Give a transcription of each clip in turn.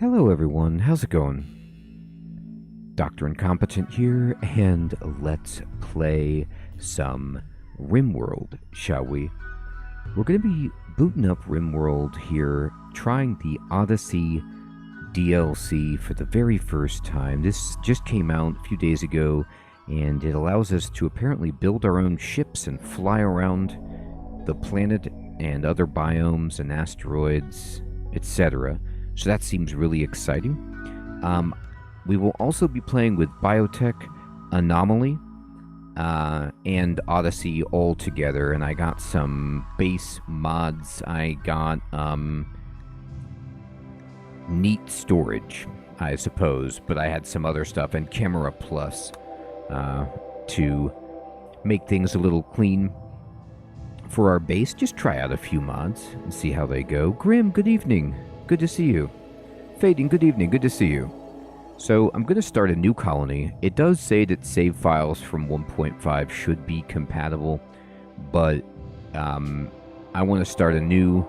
Hello everyone, how's it going? Dr. Incompetent here, and let's play some RimWorld, shall we? We're going to be booting up RimWorld here, trying the Odyssey DLC for the very first time. This just came out a few days ago, and it allows us to apparently build our own ships and fly around the planet and other biomes and asteroids, etc. So that seems really exciting. We will also be playing with Biotech, Anomaly, and Odyssey all together. And I got some base mods. I got neat storage, I suppose. But I had some other stuff and Camera Plus to make things a little clean for our base. Just try out a few mods and see how they go. Grim, good evening. Good to see you. Fading, good evening. Good to see you. So I'm going to start a new colony. It does say that save files from 1.5 should be compatible, but I want to start a new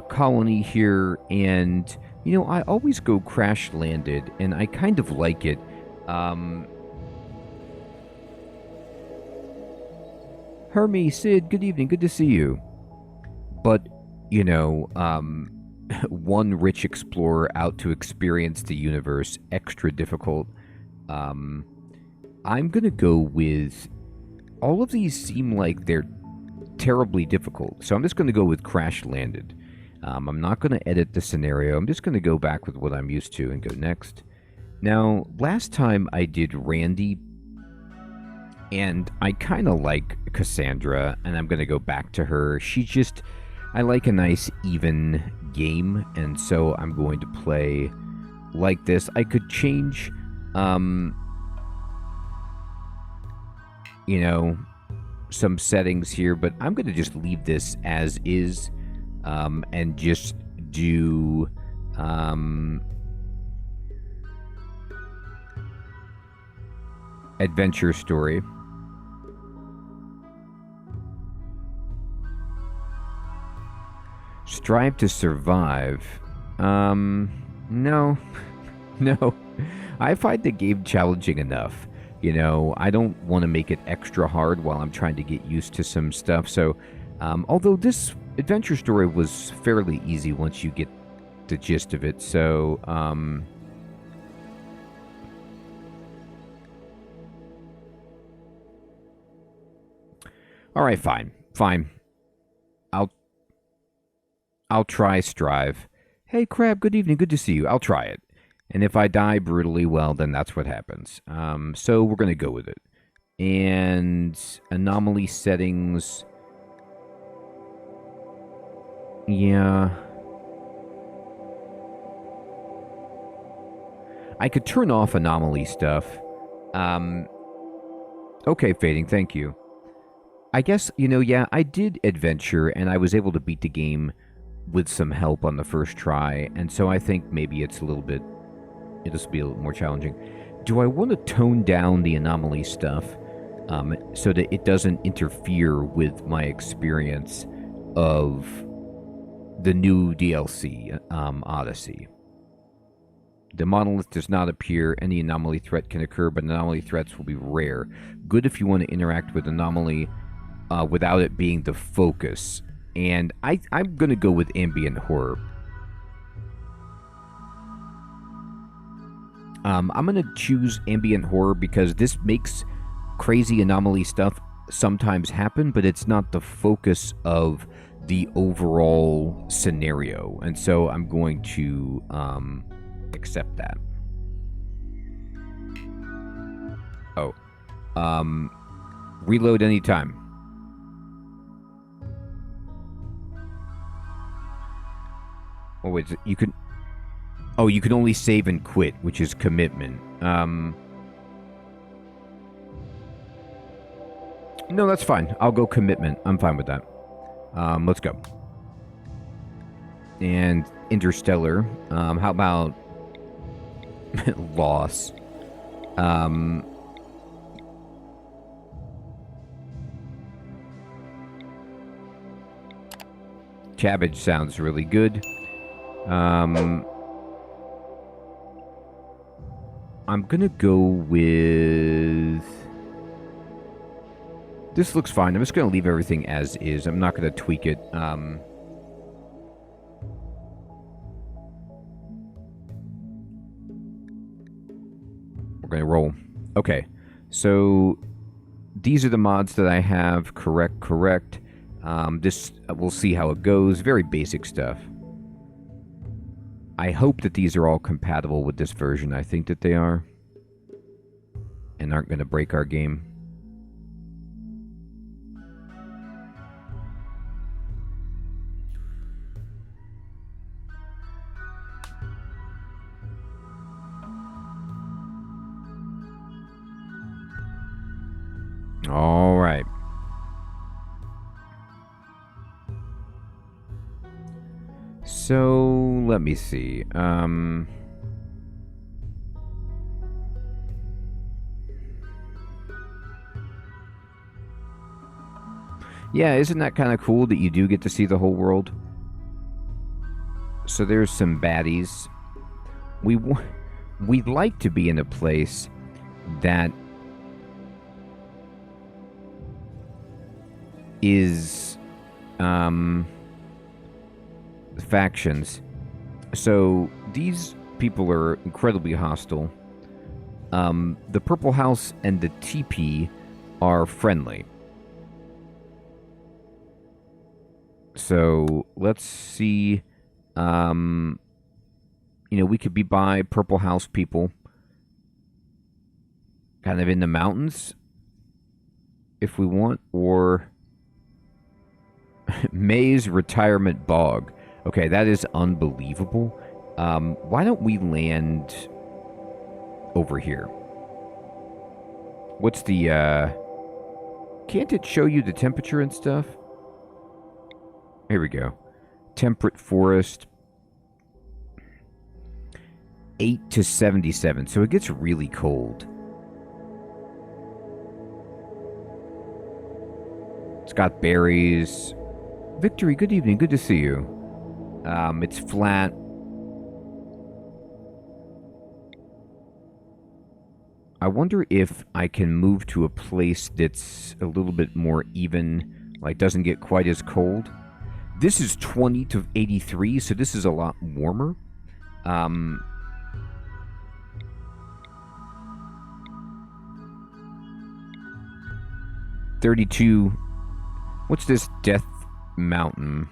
colony here, and you know, I always go crash landed, and I kind of like it. Hermie, Sid, good evening. Good to see you. But you know, one rich explorer out to experience the universe, extra difficult. I'm gonna go with... all of these seem like they're terribly difficult, so I'm just gonna go with Crash Landed. I'm not gonna edit the scenario, I'm just gonna go back with what I'm used to and go next. Now, last time I did Randy, and I kind of like Cassandra, and I'm gonna go back to her. She's just... I like a nice, even game, and so I'm going to play like this. I could change, you know, some settings here, but I'm going to just leave this as is, and just do, adventure story. Strive to survive. No. No. I find the game challenging enough. You know, I don't want to make it extra hard while I'm trying to get used to some stuff. So, although this adventure story was fairly easy once you get the gist of it. So, alright, fine. Fine. I'll try Strive. Hey, Crab, good evening. Good to see you. I'll try it. And if I die brutally, well, then that's what happens. So we're going to go with it. And anomaly settings. Yeah. I could turn off anomaly stuff. Okay, Fading, thank you. I guess, you know, yeah, I did adventure, and I was able to beat the game with some help on the first try, and so I think maybe it's a little bit... it'll be a little more challenging. Do I want to tone down the anomaly stuff so that it doesn't interfere with my experience of the new DLC, Odyssey? The monolith does not appear. Any anomaly threat can occur, but anomaly threats will be rare. Good if you want to interact with anomaly without it being the focus. And I'm going to go with ambient horror. I'm going to choose ambient horror because this makes crazy anomaly stuff sometimes happen, but it's not the focus of the overall scenario. And so I'm going to accept that. Oh. Reload anytime. Oh, wait, you can... oh, you can only save and quit, which is commitment. No, that's fine. I'll go commitment. I'm fine with that. Let's go. And Interstellar. How about... loss? Cabbage sounds really good. I'm gonna go with... This looks fine. I'm just gonna leave everything as is. I'm not gonna tweak it. We're gonna roll. Okay, so these are the mods that I have. Correct. This, we'll see how it goes. Very basic stuff. I hope that these are all compatible with this version. I think that they are. And aren't going to break our game. All right. So, let me see. Yeah, isn't that kind of cool that you do get to see the whole world? So there's some baddies. We'd like to be in a place that is factions. So these people are incredibly hostile. The Purple House and the TP are friendly. So let's see. You know, we could be by Purple House people, kind of in the mountains, if we want, or Maze Retirement Bog. Okay, that is unbelievable. Why don't we land over here? What's the, can't it show you the temperature and stuff? Here we go. Temperate forest. 8 to 77, so it gets really cold. It's got berries. Victory, good evening, good to see you. It's flat. I wonder if I can move to a place that's a little bit more even, like doesn't get quite as cold. This is 20 to 83, so this is a lot warmer. 32. What's this Death Mountain?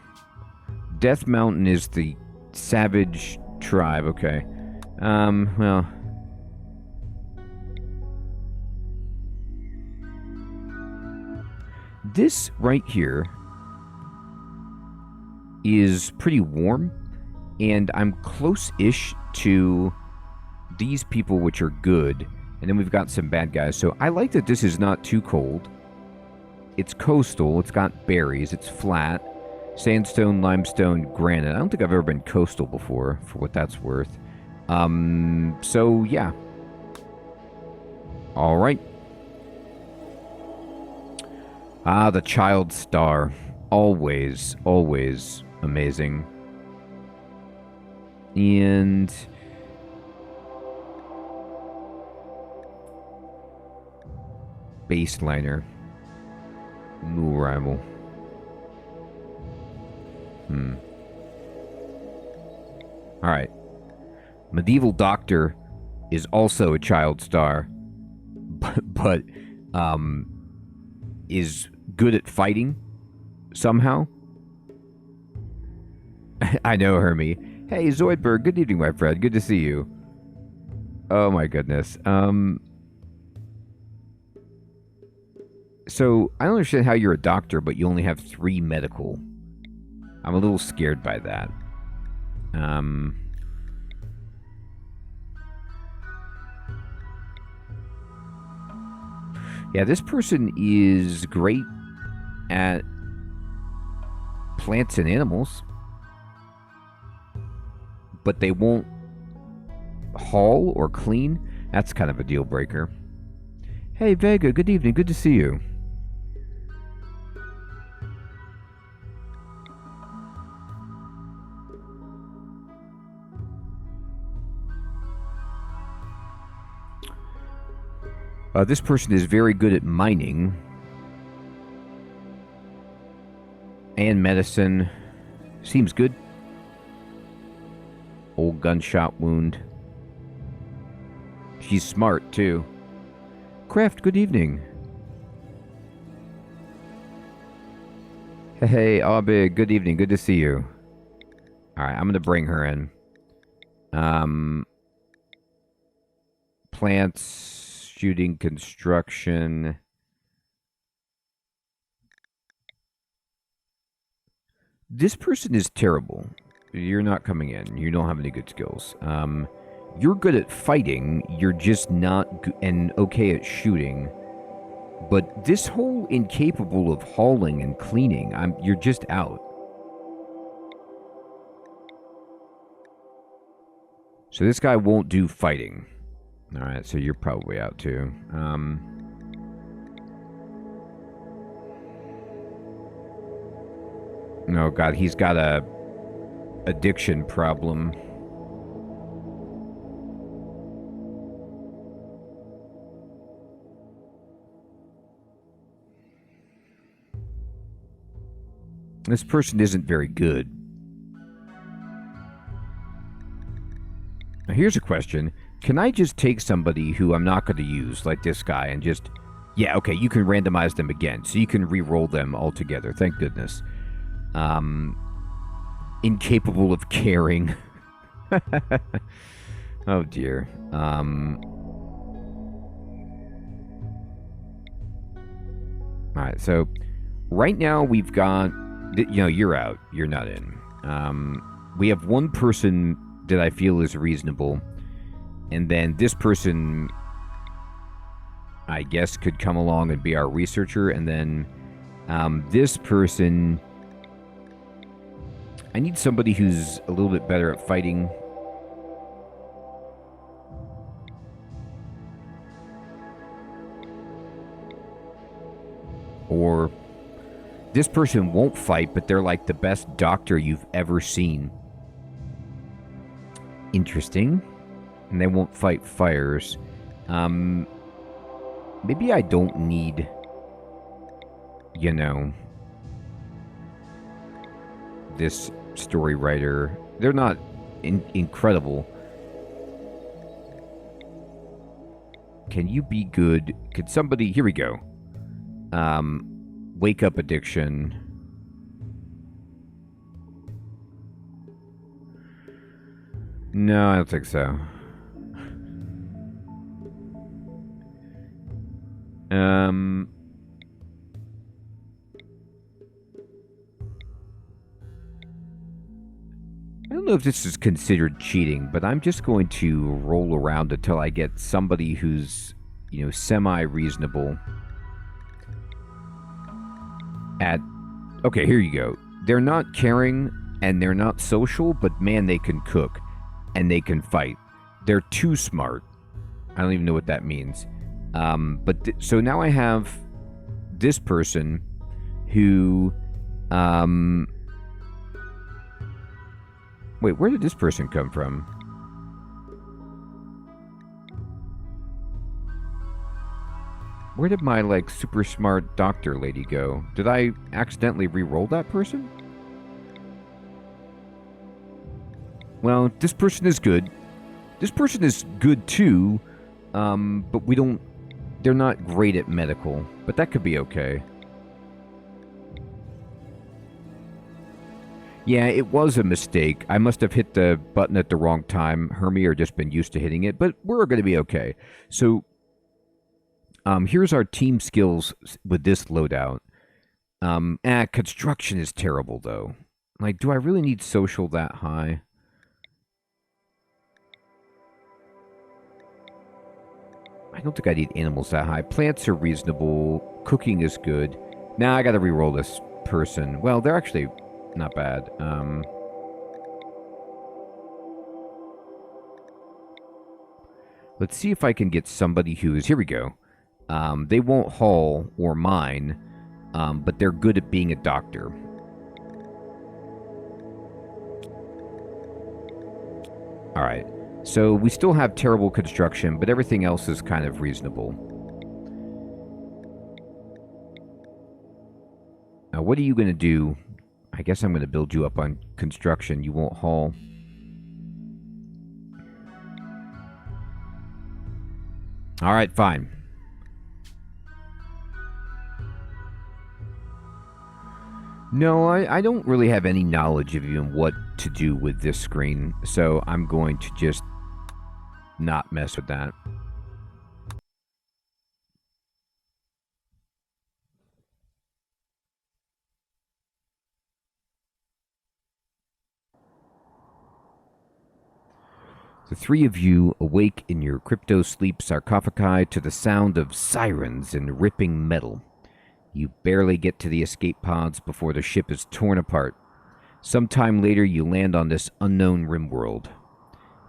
Death Mountain is the Savage tribe. Okay. Well. This right here is pretty warm, and I'm close-ish to these people, which are good, and then we've got some bad guys. So I like that this is not too cold. It's coastal, it's got berries, it's flat, sandstone, limestone, granite. I don't think I've ever been coastal before, for what that's worth. So yeah. All right. Ah, the child star. Always, always amazing. And baseliner. New arrival. Alright. Medieval Doctor is also a child star, but is good at fighting somehow. I know, Hermie. Hey, Zoidberg, good evening, my friend. Good to see you. Oh my goodness. So, I don't understand how you're a doctor, but you only have 3 medical. I'm a little scared by that. Yeah, this person is great at plants and animals, but they won't haul or clean. That's kind of a deal breaker. Hey, Vega, good evening. Good to see you. This person is very good at mining and medicine. Seems good. Old gunshot wound. She's smart, too. Craft, good evening. Hey, Abe, good evening. Good to see you. Alright, I'm going to bring her in. Plants, shooting, construction. This person is terrible. You're not coming in. You don't have any good skills. You're good at fighting. You're just not and okay at shooting. But this whole incapable of hauling and cleaning, you're just out. So this guy won't do fighting. All right, so you're probably out too. Oh God, he's got a addiction problem. This person isn't very good. Now here's a question. Can I just take somebody who I'm not going to use, like this guy, and just... Yeah, okay, you can randomize them again, so you can re-roll them all together. Thank goodness. Incapable of caring. Oh, dear. Alright, so... Right now, we've got... you're out. You're not in. We have one person that I feel is reasonable. And then this person, I guess, could come along and be our researcher. And then this person... I need somebody who's a little bit better at fighting. Or... This person won't fight, but they're like the best doctor you've ever seen. Interesting. And they won't fight fires. Maybe I don't need, this story writer. They're not incredible. Can you be good? Could somebody... Here we go. Wake up addiction. No, I don't think so. I don't know if this is considered cheating, but I'm just going to roll around until I get somebody who's, semi-reasonable. Okay, here you go. They're not caring and they're not social, but man, they can cook and they can fight. They're too smart. I don't even know what that means. So now I have this person who, wait, where did this person come from? Where did my, super smart doctor lady go? Did I accidentally re-roll that person? Well, this person is good. This person is good, too. But they're not great at medical. But that could be okay. Yeah, it was a mistake. I must have hit the button at the wrong time. Hermie or just been used to hitting it. But we're going to be okay. So... here's our team skills with this loadout. Construction is terrible, though. Do I really need social that high? I don't think I need animals that high. Plants are reasonable. Cooking is good. Now I gotta re-roll this person. Well, they're actually not bad. Let's see if I can get somebody who's... Here we go. They won't haul or mine, but they're good at being a doctor. Alright, so we still have terrible construction, but everything else is kind of reasonable. What are you going to do? I guess I'm going to build you up on construction. You won't haul. All right, fine. No, I don't really have any knowledge of even what to do with this screen, so I'm going to just not mess with that. The three of you awake in your crypto-sleep sarcophagi to the sound of sirens and ripping metal. You barely get to the escape pods before the ship is torn apart. Sometime later, you land on this unknown RimWorld.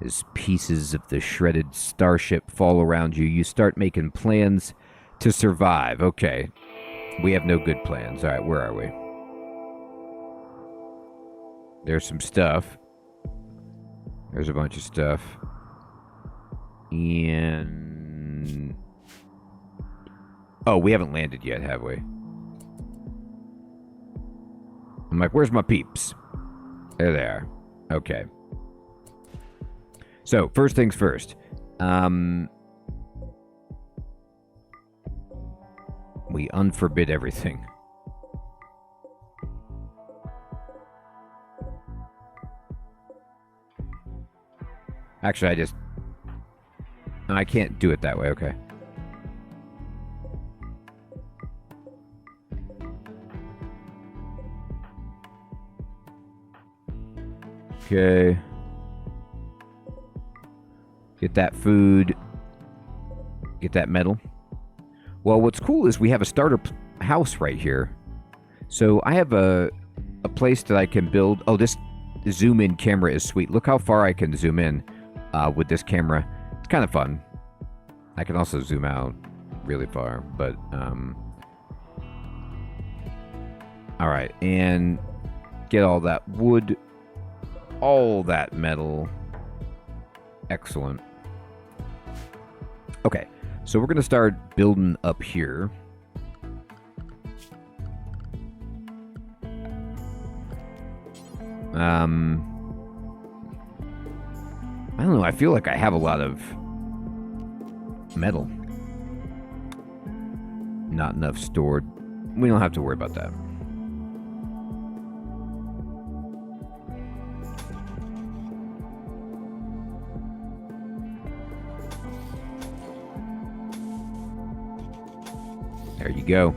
As pieces of the shredded starship fall around you, you start making plans to survive. Okay, we have no good plans. All right, where are we? There's some stuff. There's a bunch of stuff. And... oh, we haven't landed yet, have we? I'm like, where's my peeps? There they are. Okay. So, first things first. We unforbid everything. Actually, I can't do it that way, okay. Okay. Get that food. Get that metal. Well, what's cool is we have a starter house right here. So I have a place that I can build. Oh, this zoom in camera is sweet. Look how far I can zoom in with this camera. It's kind of fun. I can also zoom out really far, but all right, and get all that wood, all that metal. Excellent. Okay, so we're gonna start building up here. I don't know, I feel like I have a lot of metal. Not enough stored. We don't have to worry about that. There you go.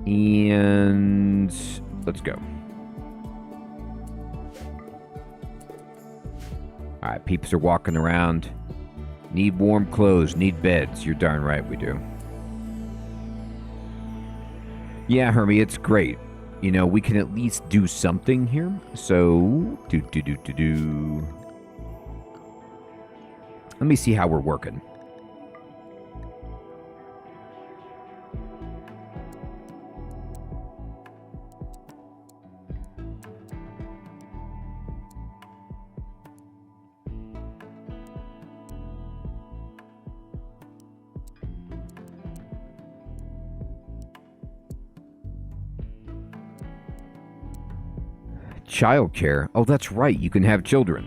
And let's go. Alright, peeps are walking around. Need warm clothes, need beds. You're darn right we do. Yeah, Hermie, it's great. You know, we can at least do something here. So, let me see how we're working. Childcare. Oh, that's right. You can have children.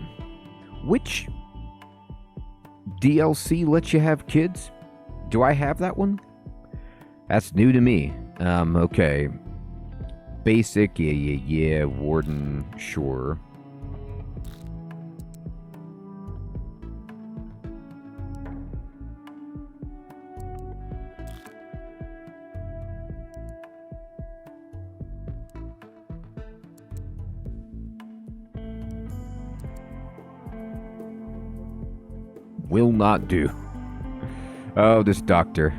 Which DLC lets you have kids? Do I have that one? That's new to me. Okay. Basic. Yeah. Warden. Sure. Will not do. Oh, this doctor.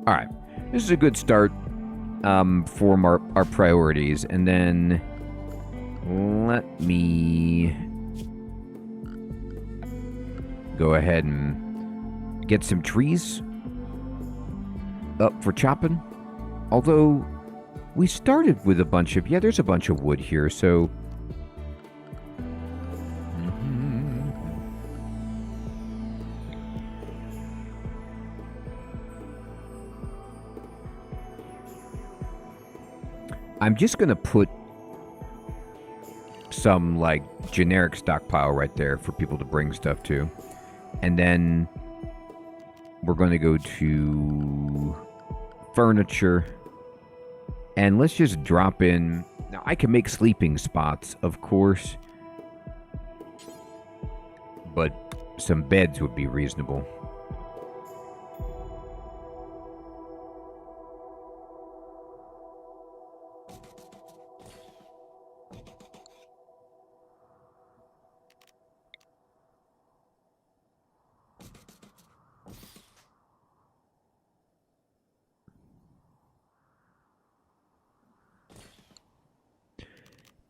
All right. This is a good start for our priorities. And then let me go ahead and get some trees up for chopping. Although, we started with a bunch of... yeah, there's a bunch of wood here, so... I'm just going to put some, like, generic stockpile right there for people to bring stuff to. And then we're going to go to furniture. And let's just drop in... Now, I can make sleeping spots, of course. But some beds would be reasonable.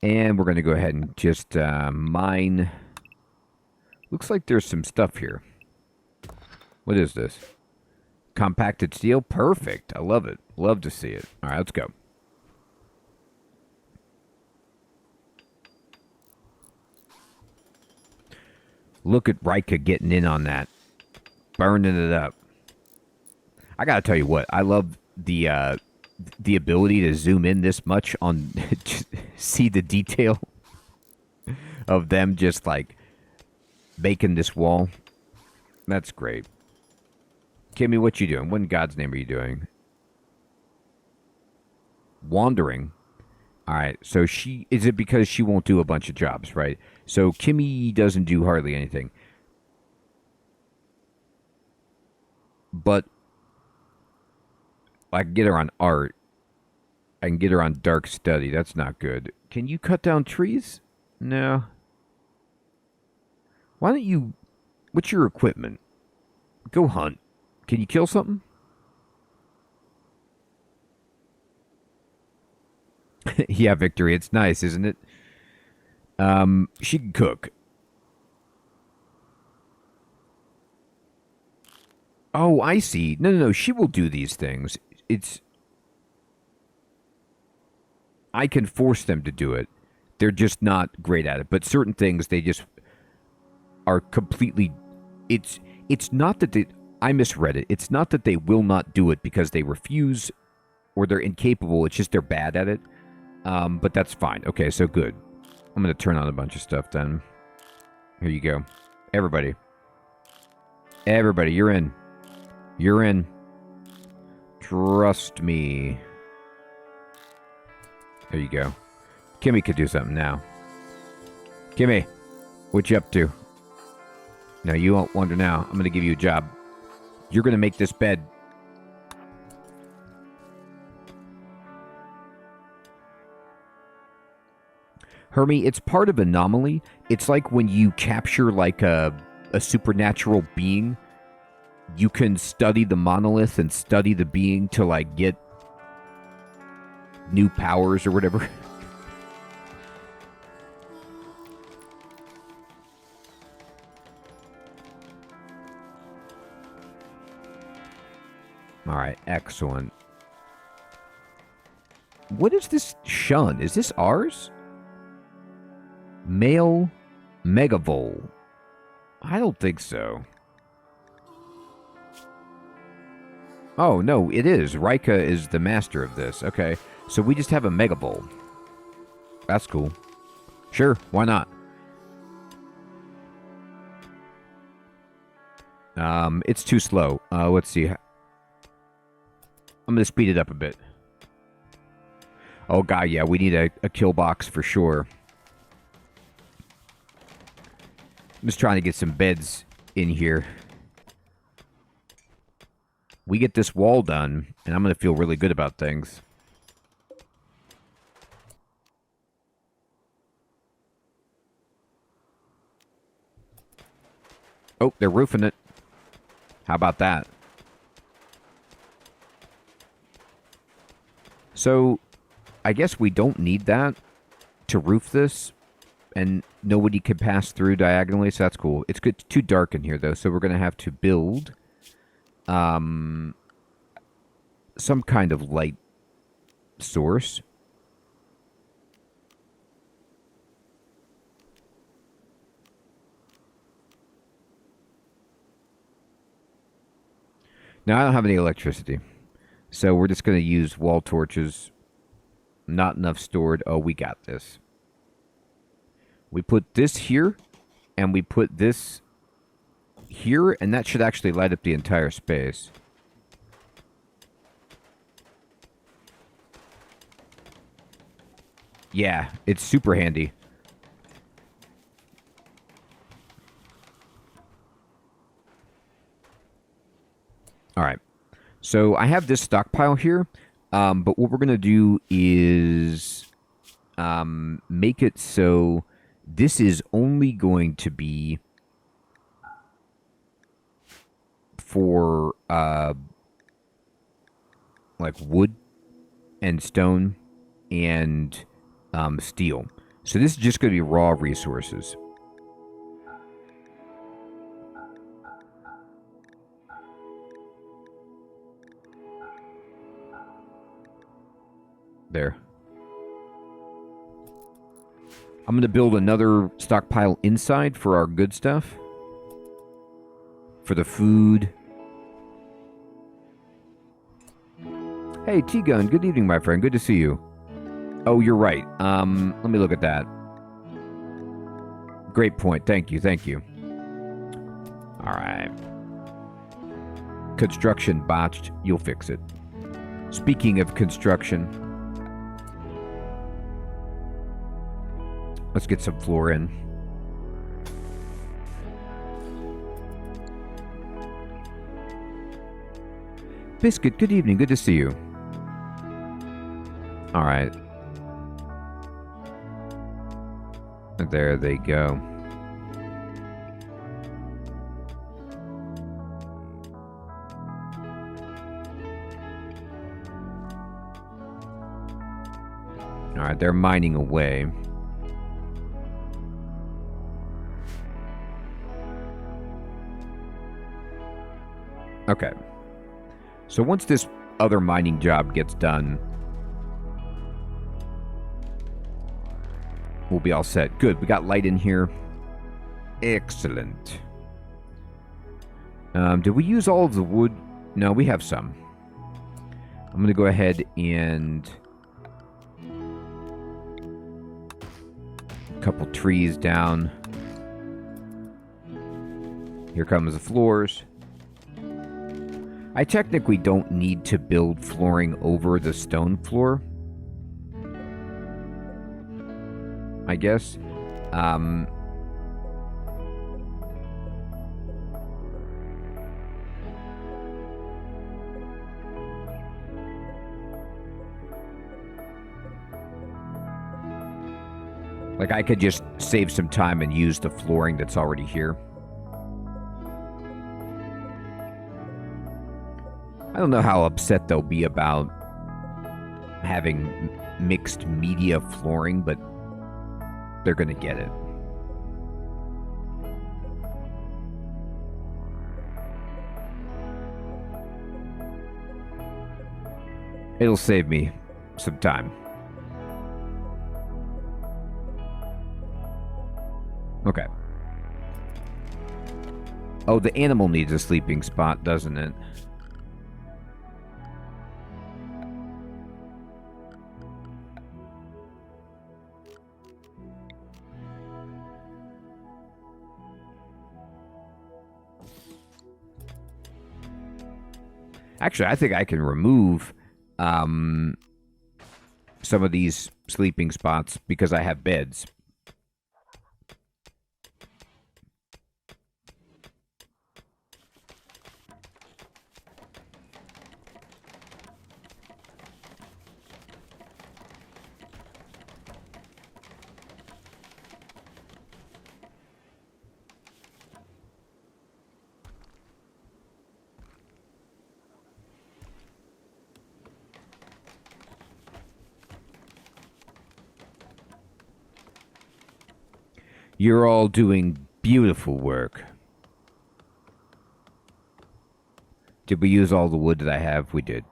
And we're going to go ahead and just mine. Looks like there's some stuff here. What is this? Compacted steel? Perfect. I love it. Love to see it. All right, let's go. Look at Rika getting in on that. Burning it up. I got to tell you what. I love the ability to zoom in this much on... see the detail of them just, like, making this wall. That's great. Kimmy, what you doing? What in God's name are you doing? Wandering. All right, so she... Is it because she won't do a bunch of jobs, right? So Kimmy doesn't do hardly anything. But I can get her on art. I can get her on dark study. That's not good. Can you cut down trees? No. Why don't you... What's your equipment? Go hunt. Can you kill something? Yeah, Victory. It's nice, isn't it? She can cook. Oh, I see. No. She will do these things. It's... I can force them to do it. They're just not great at it. But certain things, they just are completely... It's not that they... I misread it. It's not that they will not do it because they refuse or they're incapable. It's just they're bad at it. But that's fine. Okay, so good. I'm going to turn on a bunch of stuff then. Here you go. Everybody. Everybody, you're in. You're in. Trust me. There you go. Kimmy could do something now. Kimmy, what you up to? No, you won't wonder now. I'm going to give you a job. You're going to make this bed. Hermie, it's part of anomaly. It's like when you capture like a supernatural being, you can study the monolith and study the being to like get new powers or whatever. All right, excellent. What is this shun? Is this ours? Male Megavole. I don't think so. Oh, no, it is. Rika is the master of this. Okay, so we just have a Megavole. That's cool. Sure, why not? It's too slow. Let's see. I'm going to speed it up a bit. Oh, God, yeah, we need a kill box for sure. I'm just trying to get some beds in here. We get this wall done, and I'm going to feel really good about things. Oh, they're roofing it. How about that? So, I guess we don't need that to roof this, and nobody can pass through diagonally, so that's cool. It's good, too dark in here, though, so we're going to have to build some kind of light source. Now, I don't have any electricity, so we're just going to use wall torches. not enough stored. Oh, we got this. We put this here, and we put this here, and that should actually light up the entire space. Yeah, it's super handy. All right. So I have this stockpile here, but what we're going to do is make it so this is only going to be for like wood and stone and steel. So this is just going to be raw resources. There. I'm going to build another stockpile inside for our good stuff. For the food. Hey, T-Gun, good evening, my friend. Good to see you. Oh, you're right. Let me look at that. Great point. Thank you. Thank you. All right. Construction botched. You'll fix it. Speaking of construction, let's get some floor in. Biscuit, good evening. Good to see you. All right. There they go. All right, they're mining away. Okay. So once this other mining job gets done, we'll be all set. Good. We got light in here. Excellent. Did we use all of the wood? No, we have some. I'm going to go ahead and a couple trees down. Here comes the floors. I technically don't need to build flooring over the stone floor, I guess. Like, I could just save some time and use the flooring that's already here. I don't know how upset they'll be about having mixed media flooring, but they're going to get it. It'll save me some time. Okay. Oh, the animal needs a sleeping spot, doesn't it? Actually, I think I can remove some of these sleeping spots because I have beds. You're all doing beautiful work. Did we use all the wood that I have? We did.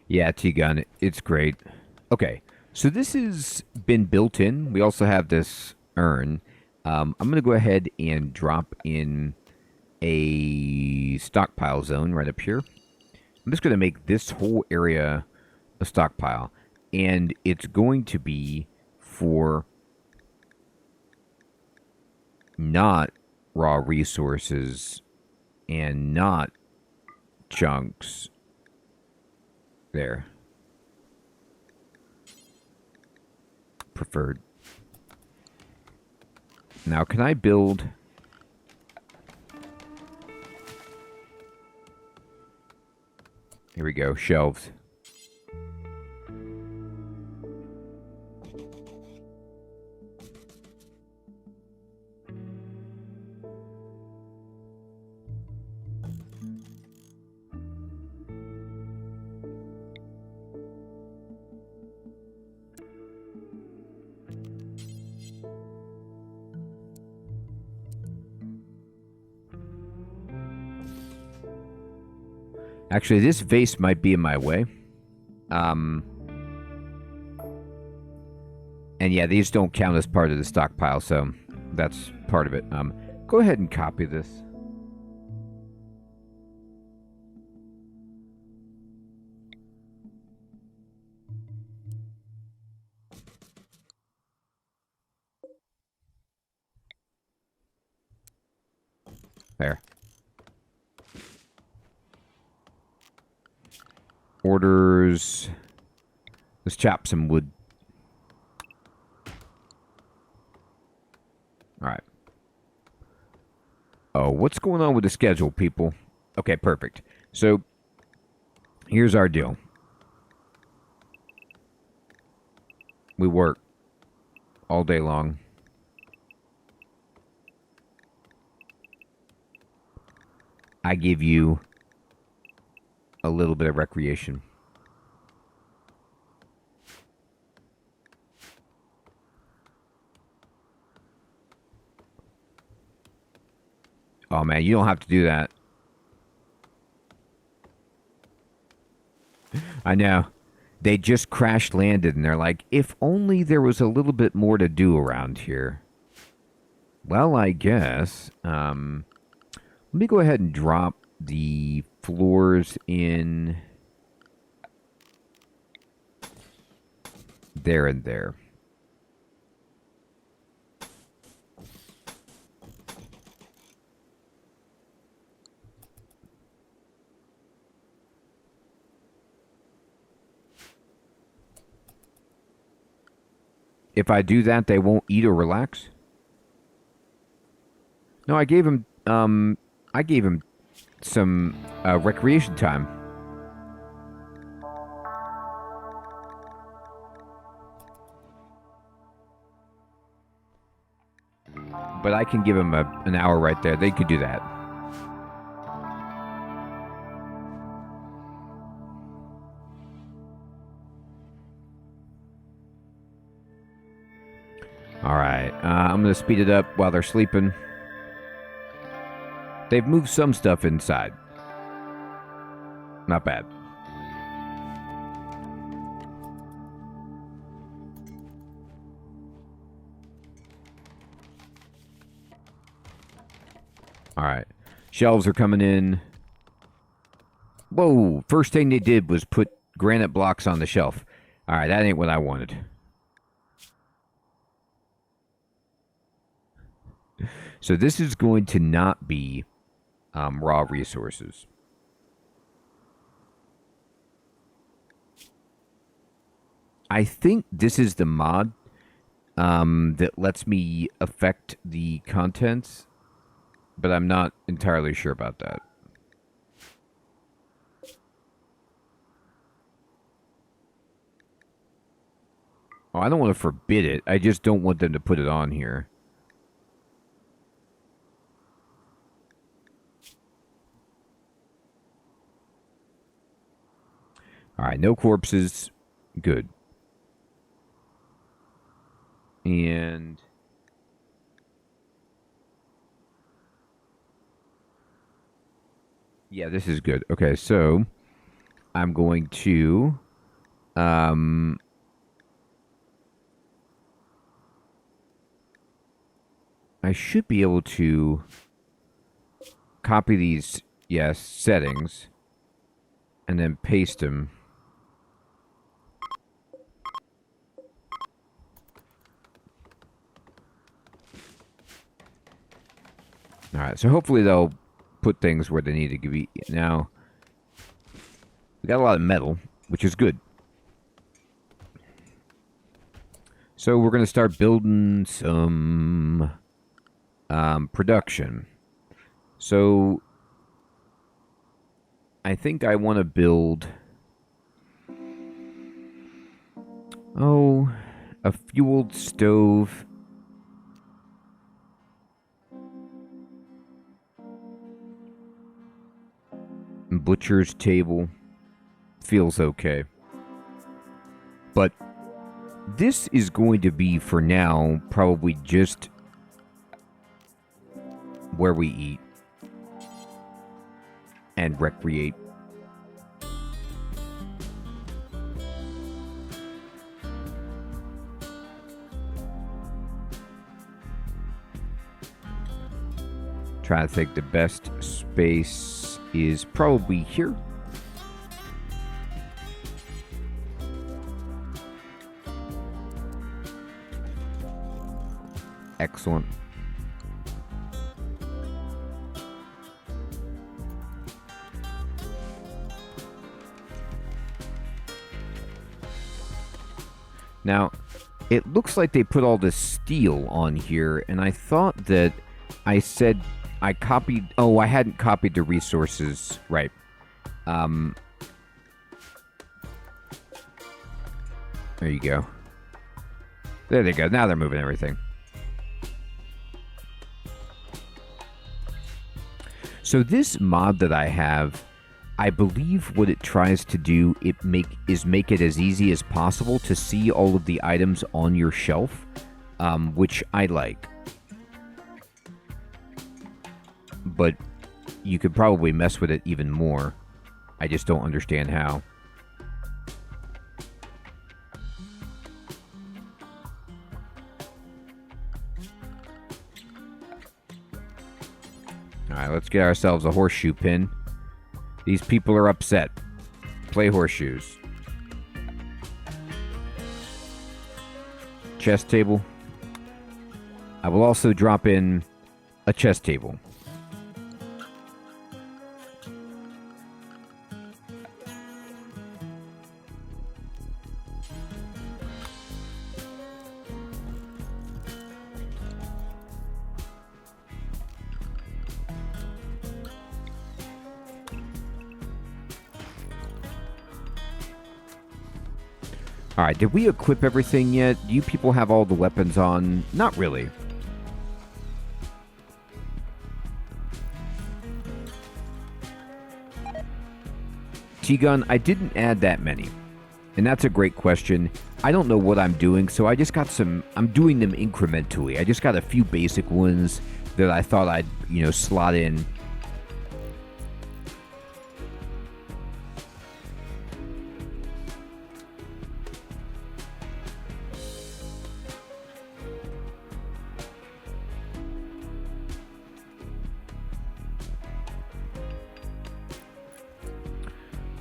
Yeah, T-Gun, it's great. Okay, So this has been built in. We also have this urn. I'm going to go ahead and drop in a stockpile zone right up here. I'm just going to make this whole area a stockpile. And it's going to be for not raw resources and not chunks. There. Preferred. Now, can I build... Here we go, shelves. Actually, this vase might be in my way. And yeah, these don't count as part of the stockpile, so that's part of it. Go ahead and copy this. There. Orders. Let's chop some wood. Alright. Oh, what's going on with the schedule, people? Okay, perfect. So, here's our deal. We work all day long. I give you a little bit of recreation. Oh man, you don't have to do that. I know. They just crash landed and they're like, if only there was a little bit more to do around here. Well, I guess. Let me go ahead and drop the floors in there and there. If I do that, they won't eat or relax? No, I gave him some recreation time. But I can give him an hour right there. They could do that. Alright, I'm going to speed it up while they're sleeping. They've moved some stuff inside. Not bad. Alright. Shelves are coming in. Whoa, first thing they did was put granite blocks on the shelf. Alright, that ain't what I wanted. So this is going to not be raw resources. I think this is the mod that lets me affect the contents, but I'm not entirely sure about that. Oh, I don't want to forbid it. I just don't want them to put it on here. Alright, no corpses. Good. And... yeah, this is good. Okay, so... I'm going to... I should be able to copy these, yes, settings, and then paste them. Alright, so hopefully they'll put things where they need to be. Now, we got a lot of metal, which is good. So we're going to start building some production. So I think I want to build, a fueled stove. Butcher's table. Feels okay. But this is going to be, for now, probably just where we eat and recreate. Trying to think the best space is probably here. Excellent. Now, it looks like they put all this steel on here, and I thought that I said I copied... Oh, I hadn't copied the resources. Right. There you go. There they go. Now they're moving everything. So this mod that I have, I believe what it tries to do is make it as easy as possible to see all of the items on your shelf, which I like. But you could probably mess with it even more. I just don't understand how. Alright, let's get ourselves a horseshoe pin. These people are upset. Play horseshoes. Chess table. I will also drop in a chess table. Alright, did we equip everything yet? Do you people have all the weapons on? Not really. T-gun, I didn't add that many. And that's a great question. I don't know what I'm doing, so I just got some... I'm doing them incrementally. I just got a few basic ones that I thought I'd, slot in.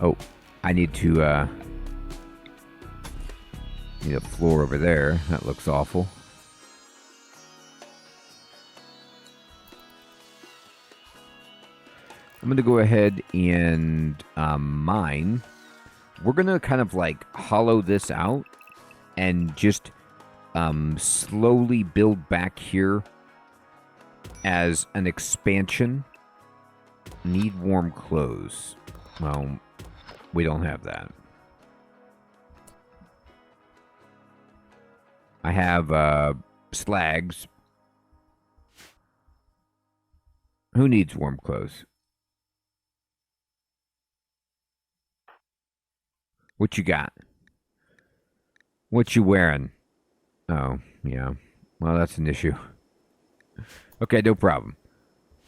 Oh, I need to, need a floor over there. That looks awful. I'm going to go ahead and mine. We're going to kind of like hollow this out and just slowly build back here as an expansion. Need warm clothes. Well, we don't have that. I have slags. Who needs warm clothes? What you got? What you wearing? Oh, yeah. Well, that's an issue. Okay, no problem.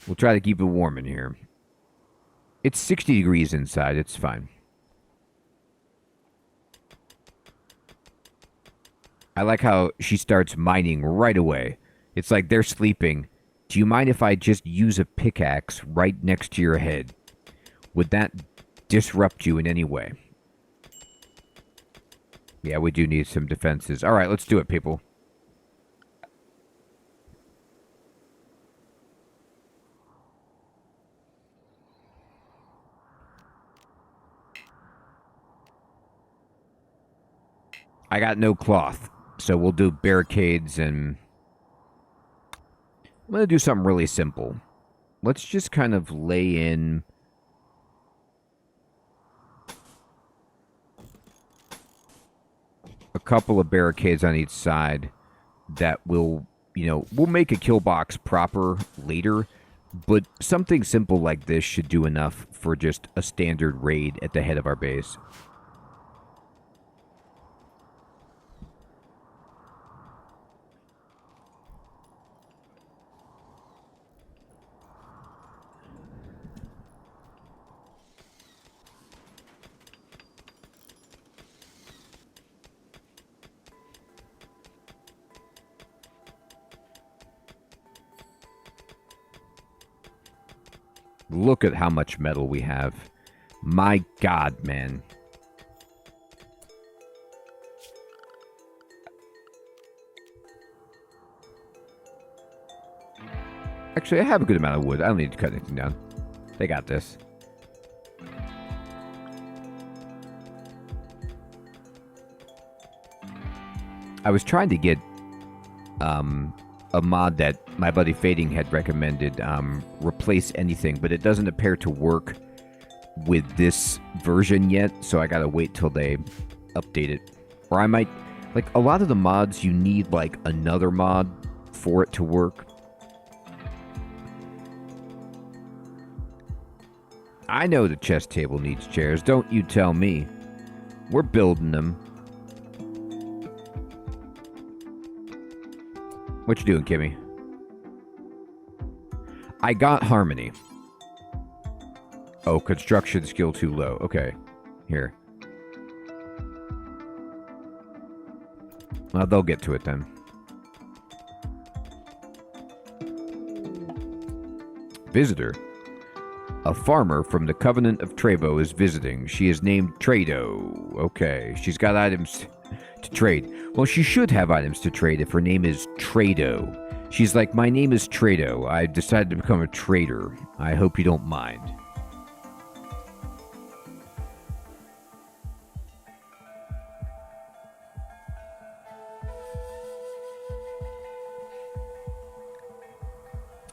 We'll try to keep it warm in here. It's 60 degrees inside. It's fine. I like how she starts mining right away. It's like they're sleeping. Do you mind if I just use a pickaxe right next to your head? Would that disrupt you in any way? Yeah, we do need some defenses. All right, let's do it, people. I got no cloth, so we'll do barricades and... I'm going to do something really simple. Let's just kind of lay in... a couple of barricades on each side that will, we'll make a kill box proper later, but something simple like this should do enough for just a standard raid at the head of our base. Look at how much metal we have. My God, man. Actually, I have a good amount of wood. I don't need to cut anything down. They got this. I was trying to get a mod that my buddy Fading had recommended, replace anything, but it doesn't appear to work with this version yet, so I gotta wait till they update it. Or I might, like, a lot of the mods, you need, like, another mod for it to work. I know the chess table needs chairs, don't you tell me. We're building them. What you doing, Kimmy? I got Harmony. Oh, construction skill too low. Okay. Here. Well, they'll get to it then. Visitor. A farmer from the Covenant of Trebo is visiting. She is named Trado. Okay. She's got items to trade. Well, she should have items to trade if her name is Trado. She's like, my name is Trado. I decided to become a trader. I hope you don't mind.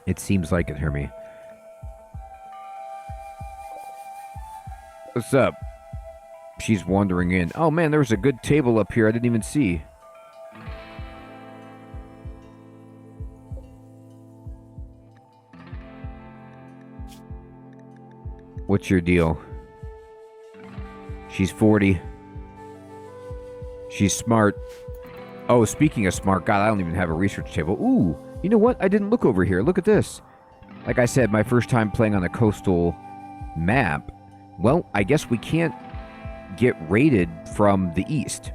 It seems like it, Hermie. What's up? She's wandering in. Oh man, there was a good table up here I didn't even see. What's your deal? She's 40. She's smart. Oh, speaking of smart, God, I don't even have a research table. Ooh, you know what? I didn't look over here. Look at this. Like I said, my first time playing on a coastal map. Well, I guess we can't get raided from the east.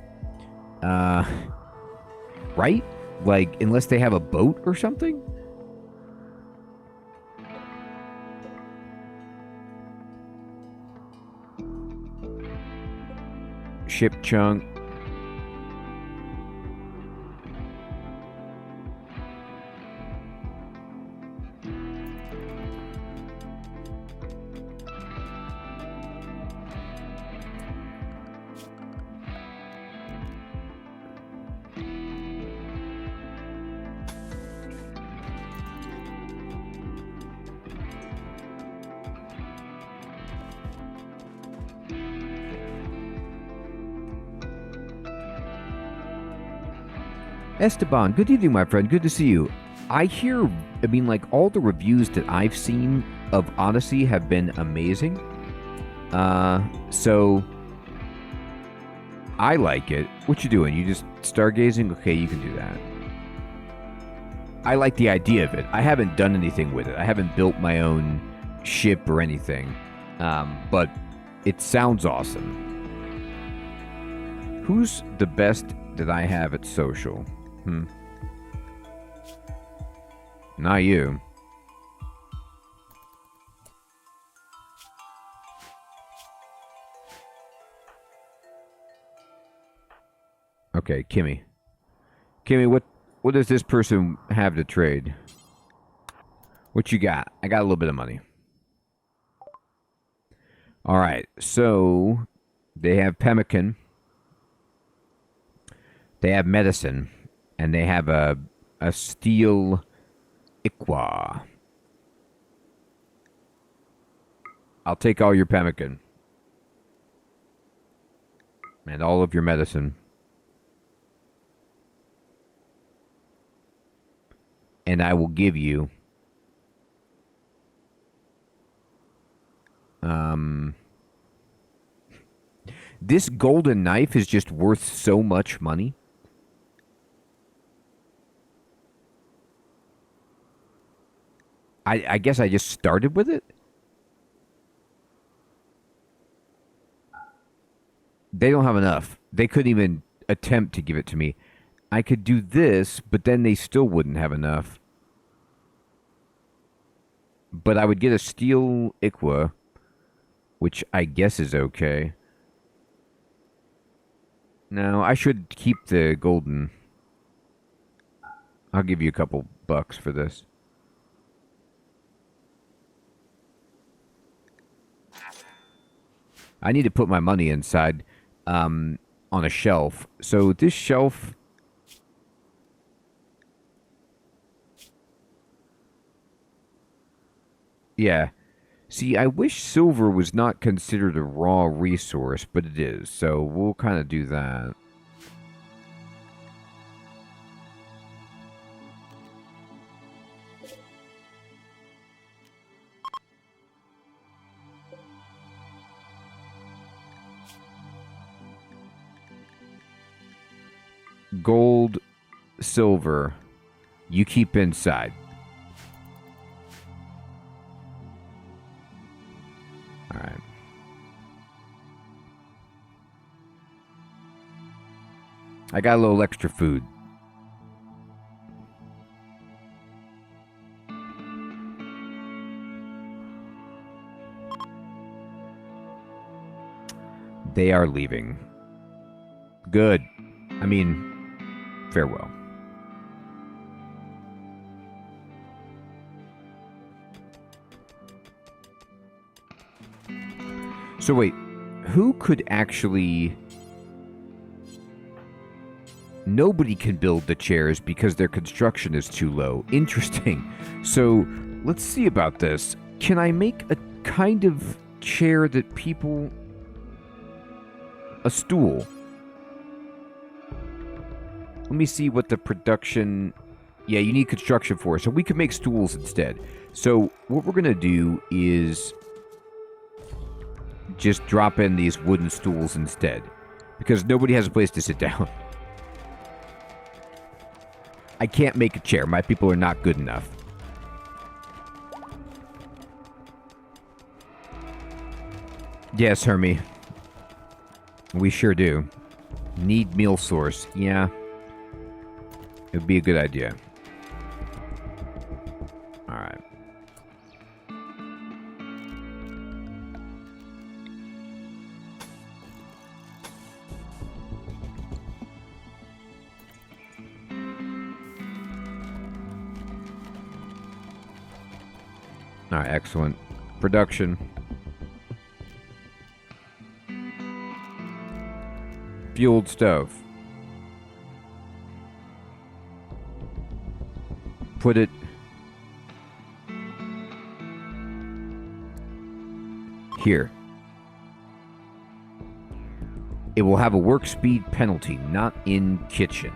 Right? Like, unless they have a boat or something? Ship chunk. Esteban, good evening, my friend. Good to see you. I hear, like, all the reviews that I've seen of Odyssey have been amazing. So I like it. What you doing? You just stargazing? Okay, you can do that. I like the idea of it. I haven't done anything with it. I haven't built my own ship or anything. But it sounds awesome. Who's the best that I have at social? Not you. Okay, Kimmy. Kimmy, what does this person have to trade? What you got? I got a little bit of money. All right, so they have pemmican, they have medicine, and they have a steel iqua. I'll take all your pemmican and all of your medicine. And I will give you this golden knife is just worth so much money. I guess I just started with it. They don't have enough. They couldn't even attempt to give it to me. I could do this, but then they still wouldn't have enough. But I would get a steel iqua, which I guess is okay. No, I should keep the golden. I'll give you a couple bucks for this. I need to put my money inside on a shelf. So this shelf... Yeah. See, I wish silver was not considered a raw resource, but it is. So we'll kind of do that. Gold, silver, you keep inside. All right. I got a little extra food. They are leaving. Good. I mean, farewell. So wait, who could actually... Nobody can build the chairs because their construction is too low. Interesting. So let's see about this. Can I make a kind of chair that people... A stool. Let me see what the production... Yeah, you need construction for it. So we could make stools instead. So what we're going to do is just drop in these wooden stools instead. Because nobody has a place to sit down. I can't make a chair. My people are not good enough. Yes, Hermie. We sure do. Need meal source. Yeah. It would be a good idea. Alright. Alright, excellent. Production. Fueled stove. Put it here. It will have a work speed penalty, not in kitchen.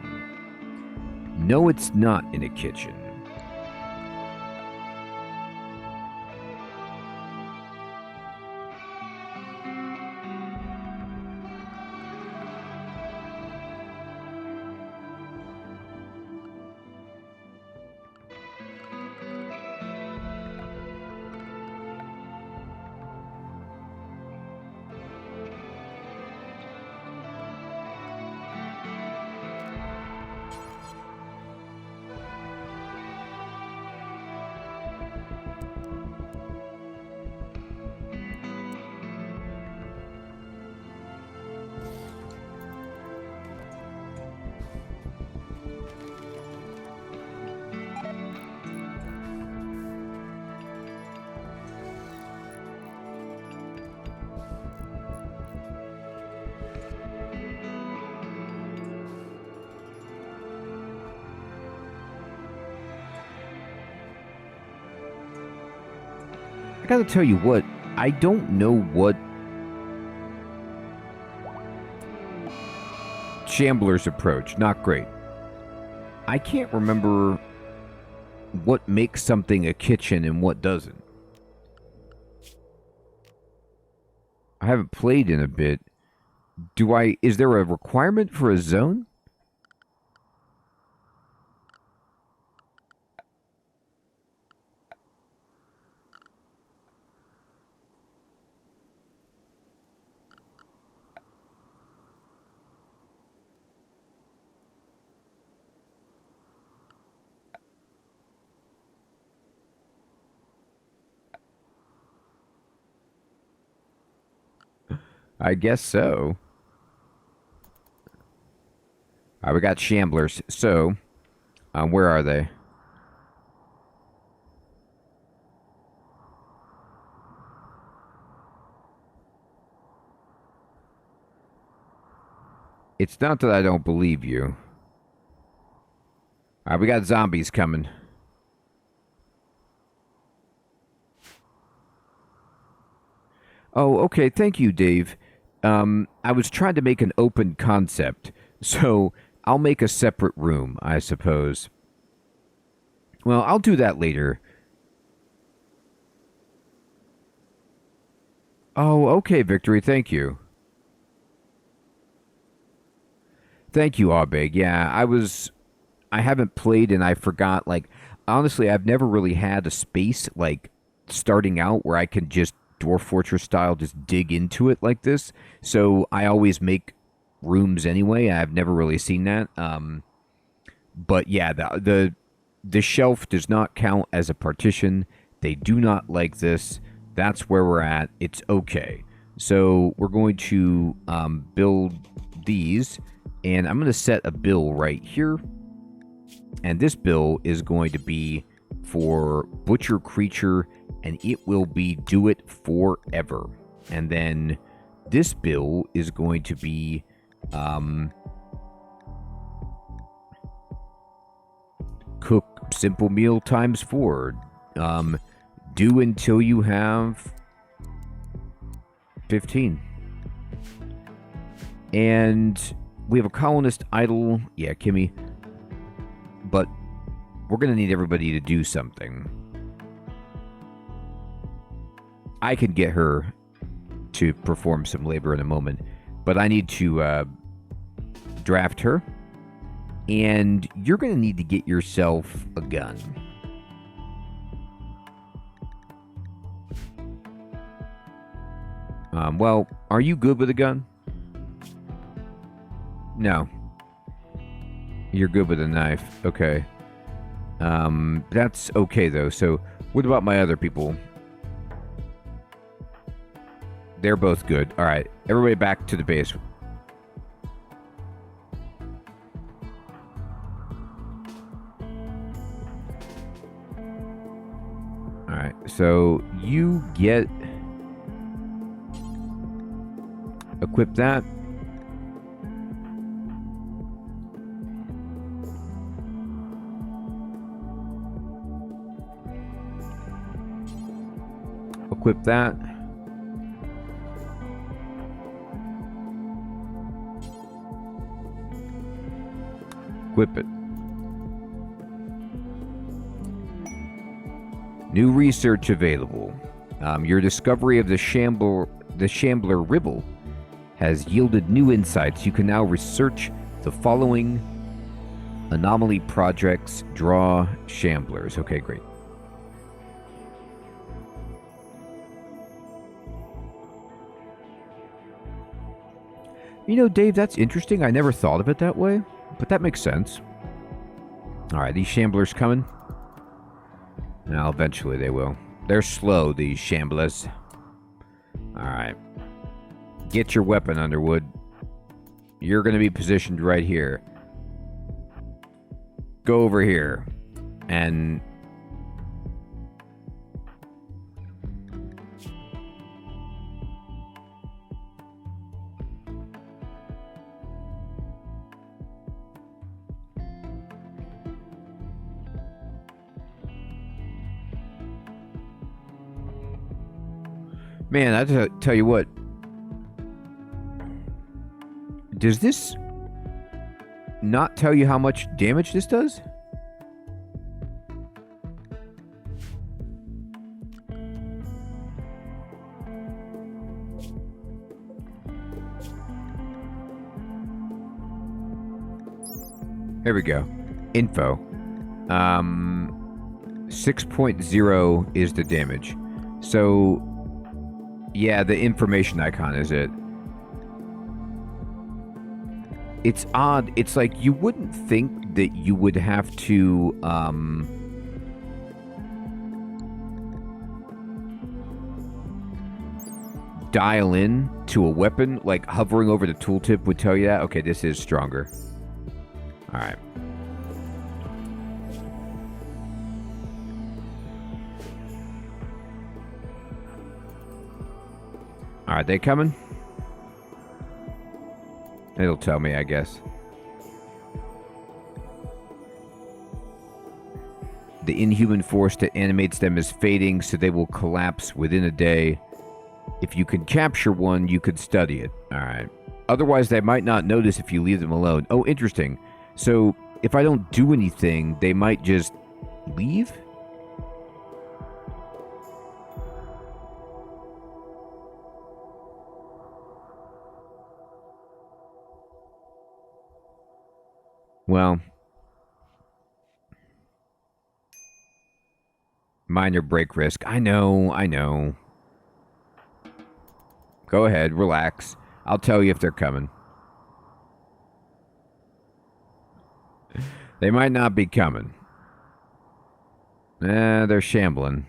No, it's not in a kitchen. I gotta tell you what, I don't know what Shambler's approach. Not great. I can't remember what makes something a kitchen and what doesn't. I haven't played in a bit. Is there a requirement for a zone? I guess so. All right, we got Shamblers. So, where are they? It's not that I don't believe you. All right, we got zombies coming. Oh, okay. Thank you, Dave. I was trying to make an open concept, so I'll make a separate room, I suppose. Well, I'll do that later. Oh, okay, Victory. Thank you. Thank you, Aubeg. Yeah, I haven't played and I forgot. Like, honestly, I've never really had a space like starting out where I can just Dwarf Fortress style just dig into it like this. So I always make rooms anyway. I've never really seen that. But yeah, the shelf does not count as a partition. They do not like this. That's where we're at. It's okay. So we're going to build these, and I'm going to set a bill right here. And this bill is going to be for Butcher Creature, and it will be do it forever. And then this bill is going to be cook simple meal times 4. Do until you have 15. And we have a colonist idle. Yeah, Kimmy. But we're going to need everybody to do something. I can get her to perform some labor in a moment, but I need to draft her. And you're going to need to get yourself a gun. Well, are you good with a gun? No. You're good with a knife. Okay. That's okay, though. So, what about my other people? They're both good. All right. Everybody back to the base. All right. So, you get... Equip that. Equip that. Equip it. New research available. Your discovery of the Shambler Ribble has yielded new insights. You can now research the following anomaly projects. Draw Shamblers. Okay, great. You know, Dave, that's interesting. I never thought of it that way, but that makes sense. All right, these Shamblers coming. Now, eventually they will. They're slow, these Shamblers. All right. Get your weapon, Underwood. You're going to be positioned right here. Go over here. And... Man, tell you what. Does this not tell you how much damage this does? Here we go. Info. 6.0 is the damage. So, yeah, the information icon is it. It's odd. It's like you wouldn't think that you would have to, dial in to a weapon. Like hovering over the tooltip would tell you that. Okay, this is stronger. All right. Are they coming? It'll tell me, I guess. The inhuman force that animates them is fading, so they will collapse within a day. If you can capture one, you could study it. All right. Otherwise, they might not notice if you leave them alone. Oh, interesting. So, if I don't do anything, they might just leave? Well, minor break risk. I know. Go ahead, relax. I'll tell you if they're coming. They might not be coming. They're shambling.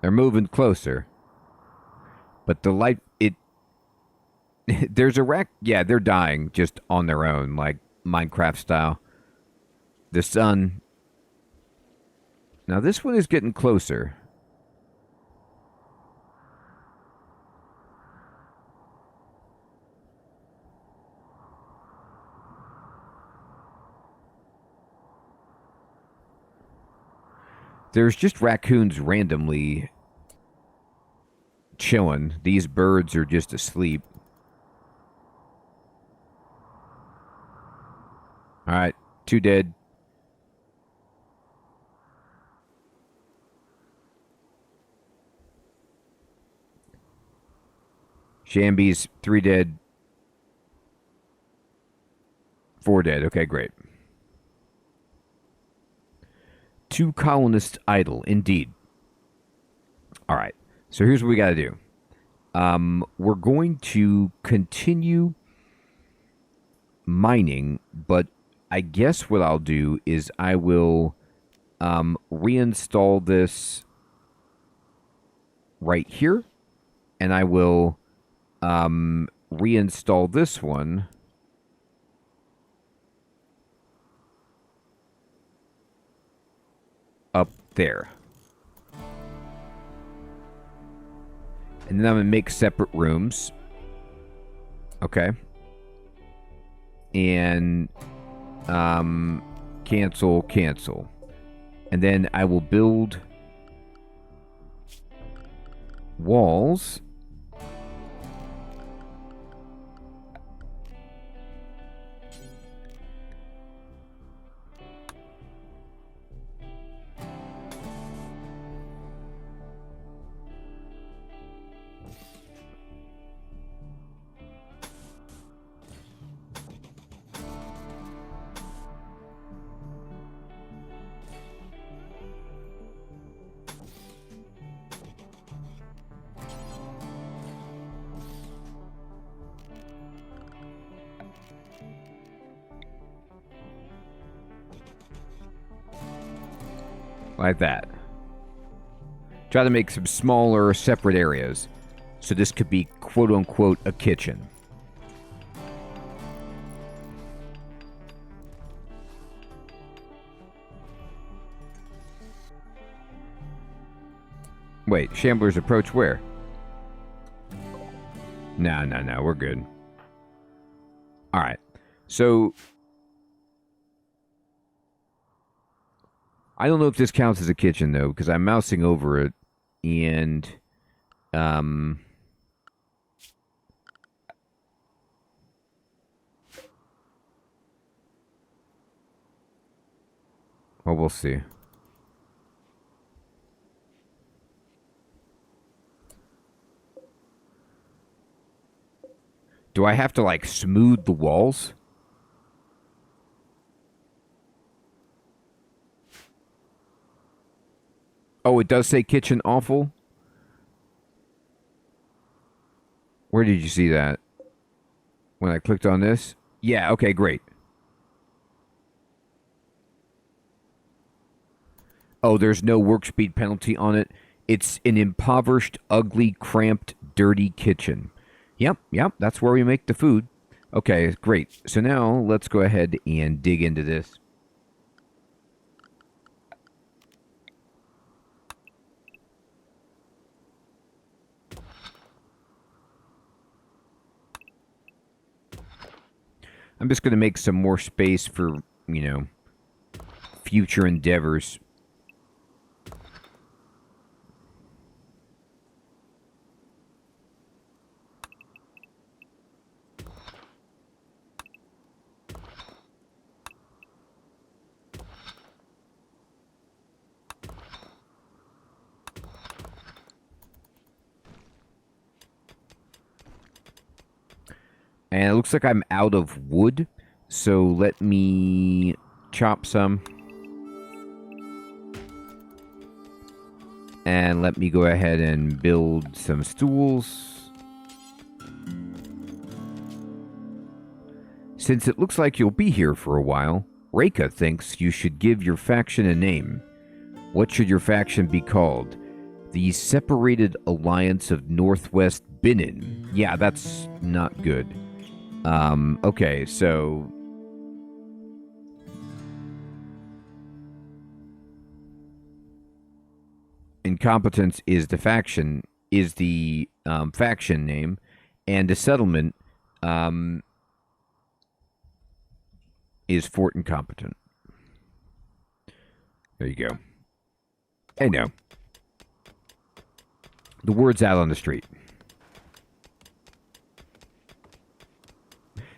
They're moving closer. But the light, there's a wreck. Yeah, they're dying just on their own, like Minecraft style. The sun. Now this one is getting closer. There's just raccoons randomly chilling. These birds are just asleep. All right, 2 dead. Shambies, 3 dead. 4 dead. Okay, great. 2 colonists idle, indeed. All right, so here's what we got to do. We're going to continue mining, but I guess what I'll do is I will reinstall this right here, and I will reinstall this one up there. And then I'm going to make separate rooms. Okay. And cancel. And then I will build walls. Like that. Try to make some smaller, separate areas. So this could be, quote-unquote, a kitchen. Wait, Shambler's approach where? No, we're good. Alright, so I don't know if this counts as a kitchen though, because I'm mousing over it, and um, well, we'll see. Do I have to like smooth the walls? Oh, it does say kitchen awful. Where did you see that? When I clicked on this? Yeah, okay, great. Oh, there's no work speed penalty on it. It's an impoverished, ugly, cramped, dirty kitchen. Yep, that's where we make the food. Okay, great. So now let's go ahead and dig into this. I'm just going to make some more space for, future endeavors. And it looks like I'm out of wood, so let me chop some. And let me go ahead and build some stools. Since it looks like you'll be here for a while, Reika thinks you should give your faction a name. What should your faction be called? The Separated Alliance of Northwest Binin. Yeah, that's not good. Okay, so Incompetence is the faction faction name, and the settlement is Fort Incompetent. There you go. I know. The word's out on the street.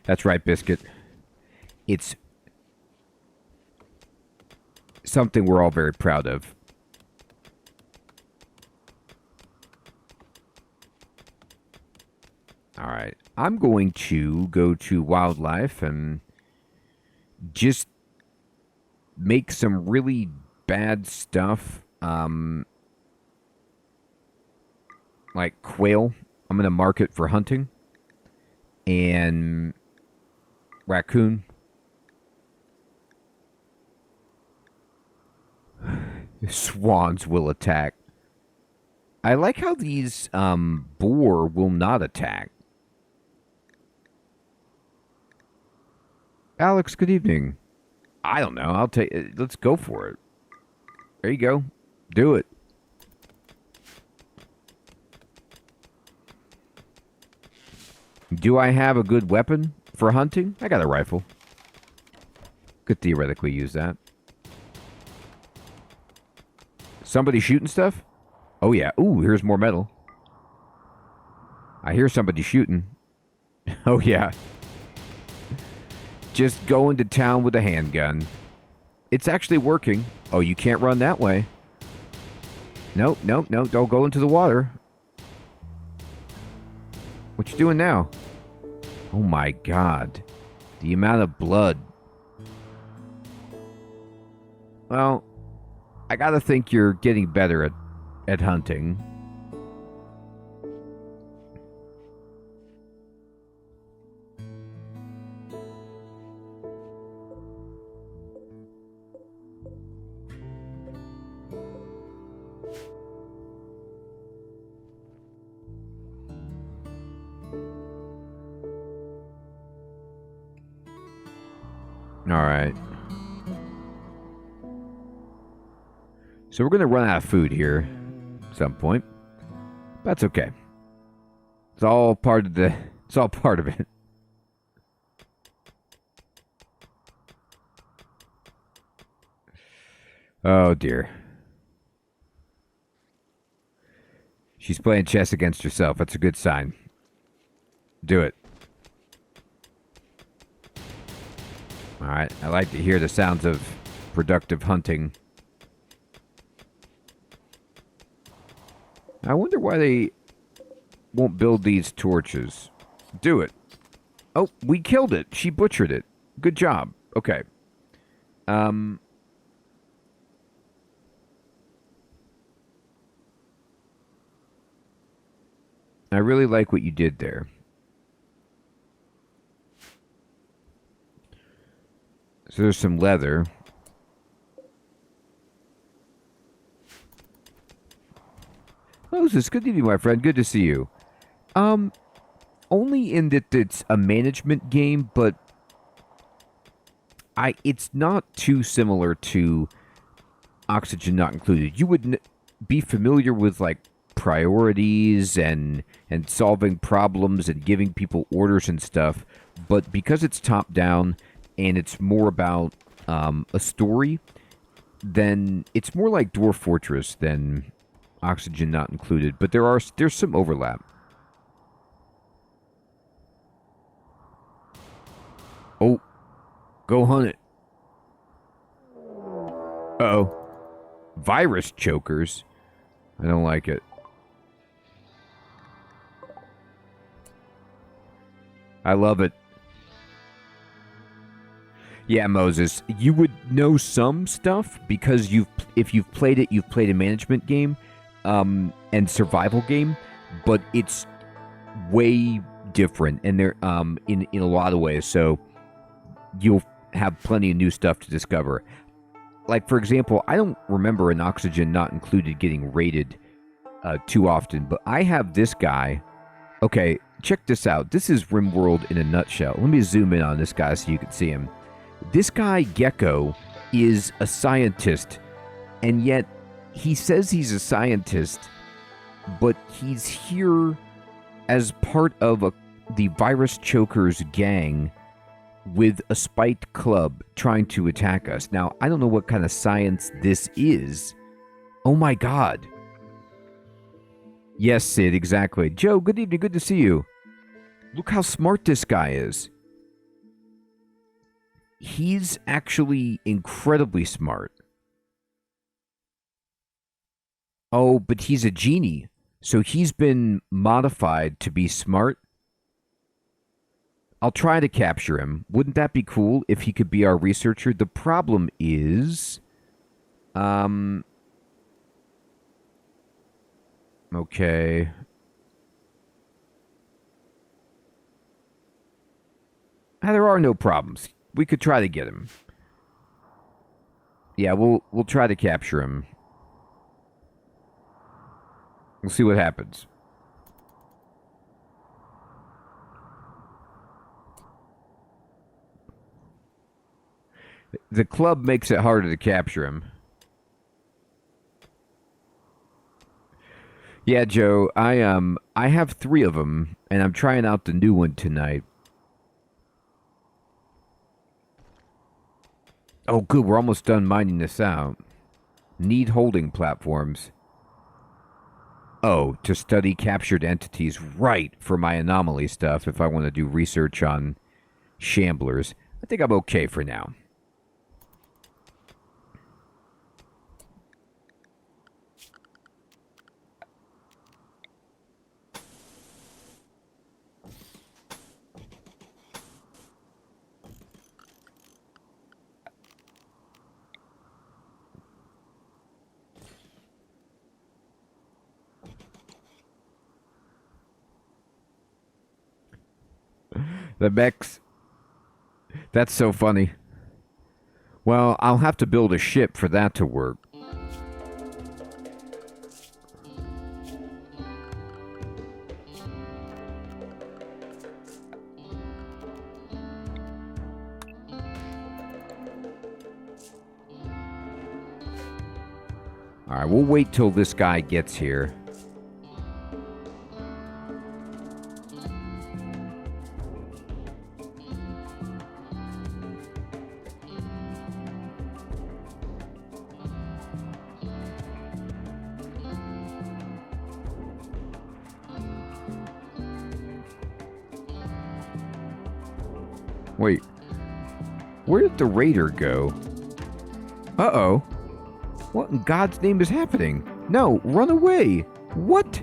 That's right, Biscuit. It's something we're all very proud of. All right. I'm going to go to wildlife and just make some really bad stuff. Like quail. I'm going to mark it for hunting. And raccoon. Swans will attack. I like how these boar will not attack. Alex, good evening. I don't know. I'll take. Let's go for it. There you go. Do it. Do I have a good weapon for hunting? I got a rifle. Could theoretically use that. Somebody shooting stuff? Oh, yeah. Ooh, here's more metal. I hear somebody shooting. Oh, yeah. Just going to town with a handgun. It's actually working. Oh, you can't run that way. Nope. Don't go into the water. What you doing now? Oh, my God. The amount of blood. Well, I gotta think you're getting better at hunting. All right. So we're going to run out of food here at some point. That's okay. It's all part of it. Oh, dear. She's playing chess against herself. That's a good sign. Do it. All right. I like to hear the sounds of productive hunting. I wonder why they won't build these torches. Do it. Oh, we killed it. She butchered it. Good job. Okay. I really like what you did there. So there's some leather. Moses, good evening, my friend. Good to see you. Only in that it's a management game, but it's not too similar to Oxygen Not Included. You would be familiar with like priorities and solving problems and giving people orders and stuff, but because it's top down and it's more about a story, then it's more like Dwarf Fortress than Oxygen Not Included. But there's some overlap. Oh, go hunt it. Uh-oh. Virus chokers? I don't like it. I love it. Yeah, Moses, you would know some stuff because if you've played it, you've played a management game and survival game, but it's way different and they're in a lot of ways. So you'll have plenty of new stuff to discover. Like, for example, I don't remember an Oxygen Not Included getting raided too often, but I have this guy. Okay, check this out. This is RimWorld in a nutshell. Let me zoom in on this guy so you can see him. This guy, Gecko, is a scientist, and yet he says he's a scientist, but he's here as part of the Virus Chokers gang with a spiked club trying to attack us. Now, I don't know what kind of science this is. Oh my god. Yes, Sid, exactly. Joe, good evening, good to see you. Look how smart this guy is. He's actually incredibly smart. Oh, but he's a genie. So he's been modified to be smart. I'll try to capture him. Wouldn't that be cool if he could be our researcher? The problem is... Okay. There are no problems. We could try to get him. Yeah, we'll try to capture him. We'll see what happens. The club makes it harder to capture him. Yeah, Joe, I have 3 of them, and I'm trying out the new one tonight. Oh, good, we're almost done mining this out. Need holding platforms. Oh, to study captured entities. Right, for my anomaly stuff, if I want to do research on shamblers. I think I'm okay for now. The mechs. That's so funny. Well, I'll have to build a ship for that to work. Alright, we'll wait till this guy gets here. Wait. Where did the raider go? Uh-oh. What in God's name is happening? No, run away. What?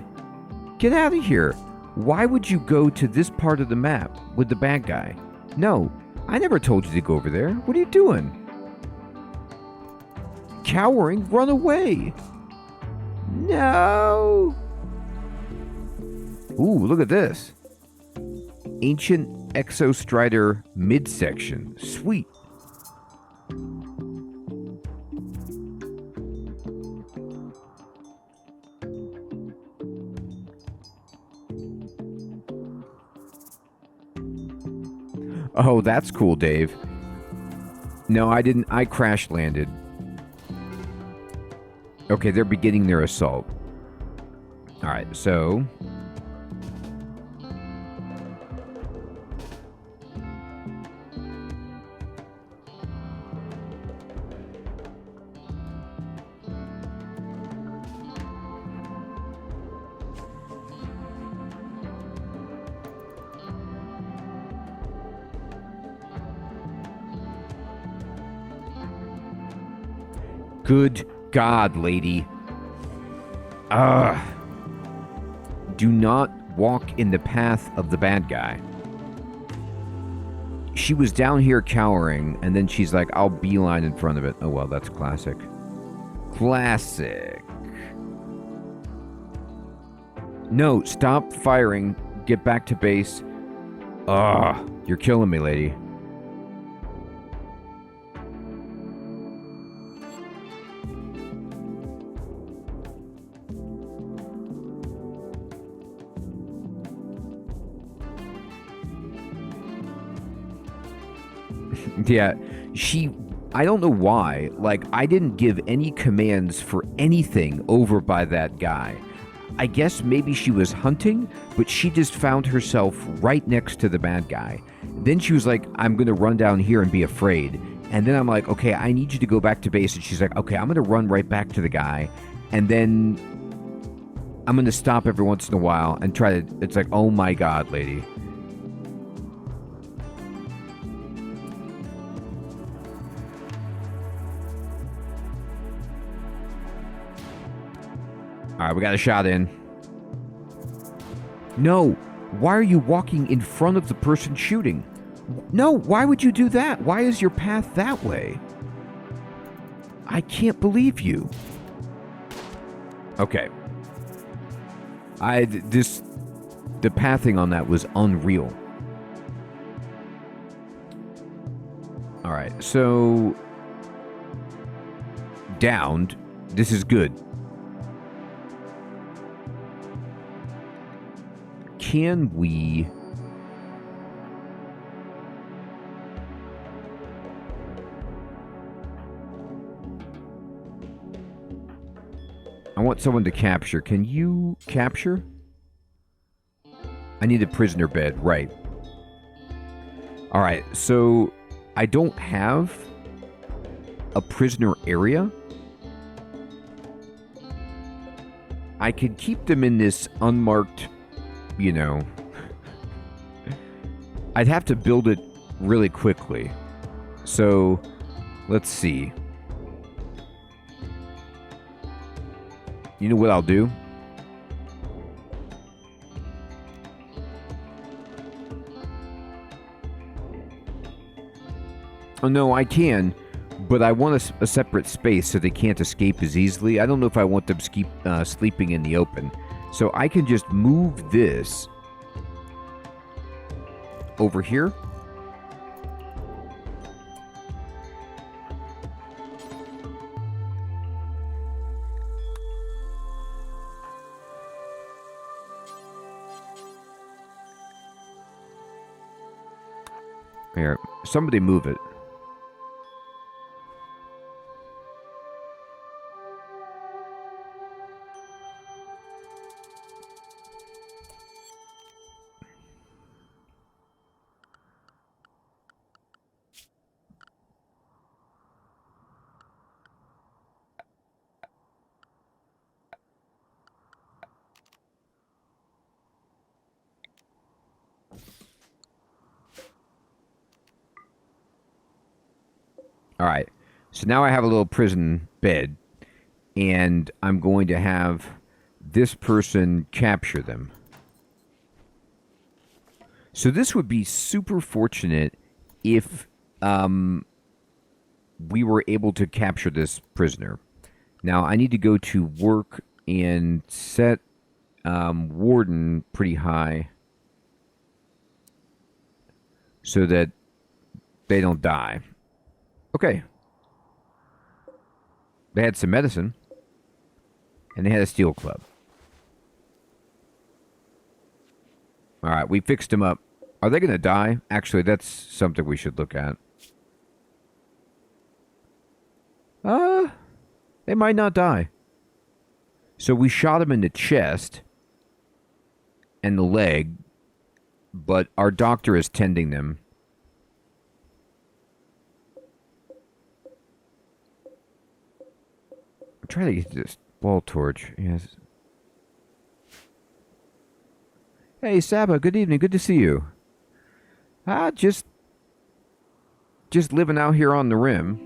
Get out of here. Why would you go to this part of the map with the bad guy? No, I never told you to go over there. What are you doing? Cowering, run away. No. Ooh, look at this. Ancient Exostrider midsection. Sweet. Oh, that's cool, Dave. No, I didn't. I crash landed. Okay, they're beginning their assault. Alright, so... Good God, lady. Do not walk in the path of the bad guy. She was down here cowering, and then she's like, I'll beeline in front of it. Oh, well, that's classic. Classic. No, stop firing. Get back to base. You're killing me, lady. Yeah, I don't know why, like, I didn't give any commands for anything over by that guy. I guess maybe she was hunting, but she just found herself right next to the bad guy. Then she was like, I'm going to run down here and be afraid. And then I'm like, okay, I need you to go back to base. And she's like, okay, I'm going to run right back to the guy. And then I'm going to stop every once in a while and try to, it's like, oh my God, lady. All right, we got a shot in. No, why are you walking in front of the person shooting? No, why would you do that? Why is your path that way? I can't believe you. Okay. The pathing on that was unreal. All right, so downed. This is good. Can we... I want someone to capture. Can you capture? I need a prisoner bed, right. Alright, so I don't have a prisoner area. I could keep them in this unmarked, you know... I'd have to build it really quickly. So, let's see. You know what I'll do? Oh, no, I can, but I want a separate space so they can't escape as easily. I don't know if I want them sleeping in the open. So I can just move this over here. Here, somebody move it. All right. So now I have a little prison bed, and I'm going to have this person capture them. So this would be super fortunate if we were able to capture this prisoner. Now, I need to go to work and set Warden pretty high so that they don't die. Okay. They had some medicine, and they had a steel club. All right, we fixed them up. Are they going to die? Actually, that's something we should look at. They might not die. So we shot him in the chest and the leg, but our doctor is tending them. I'm trying to get this wall torch. Yes. Hey, Saba, good evening. Good to see you. Just living out here on the rim.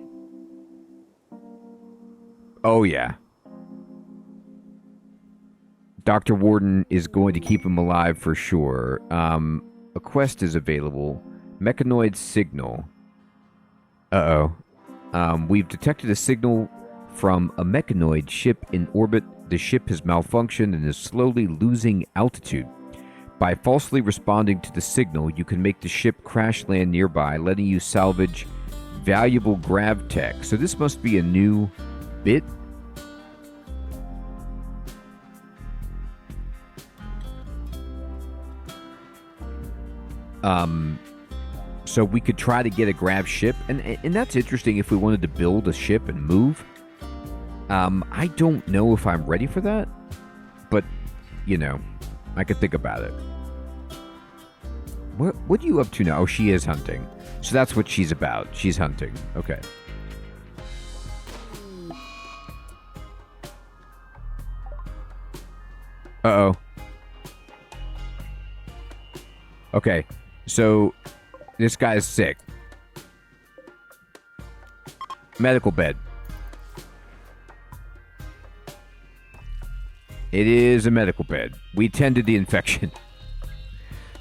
Oh, yeah. Dr. Warden is going to keep him alive for sure. A quest is available. Mechanoid signal. Uh-oh. We've detected a signal from a mechanoid ship in orbit. The ship has malfunctioned and is slowly losing altitude. By falsely responding to the signal, you can make the ship crash land nearby, letting you salvage valuable grav tech. So this must be a new bit. So we could try to get a grav ship, and that's interesting if we wanted to build a ship and move. I don't know if I'm ready for that, but, you know, I could think about it. What are you up to now? Oh, she is hunting. So that's what she's about. She's hunting. Okay. Uh-oh. Okay. So this guy's sick. Medical bed. It is a medical bed. We tended the infection.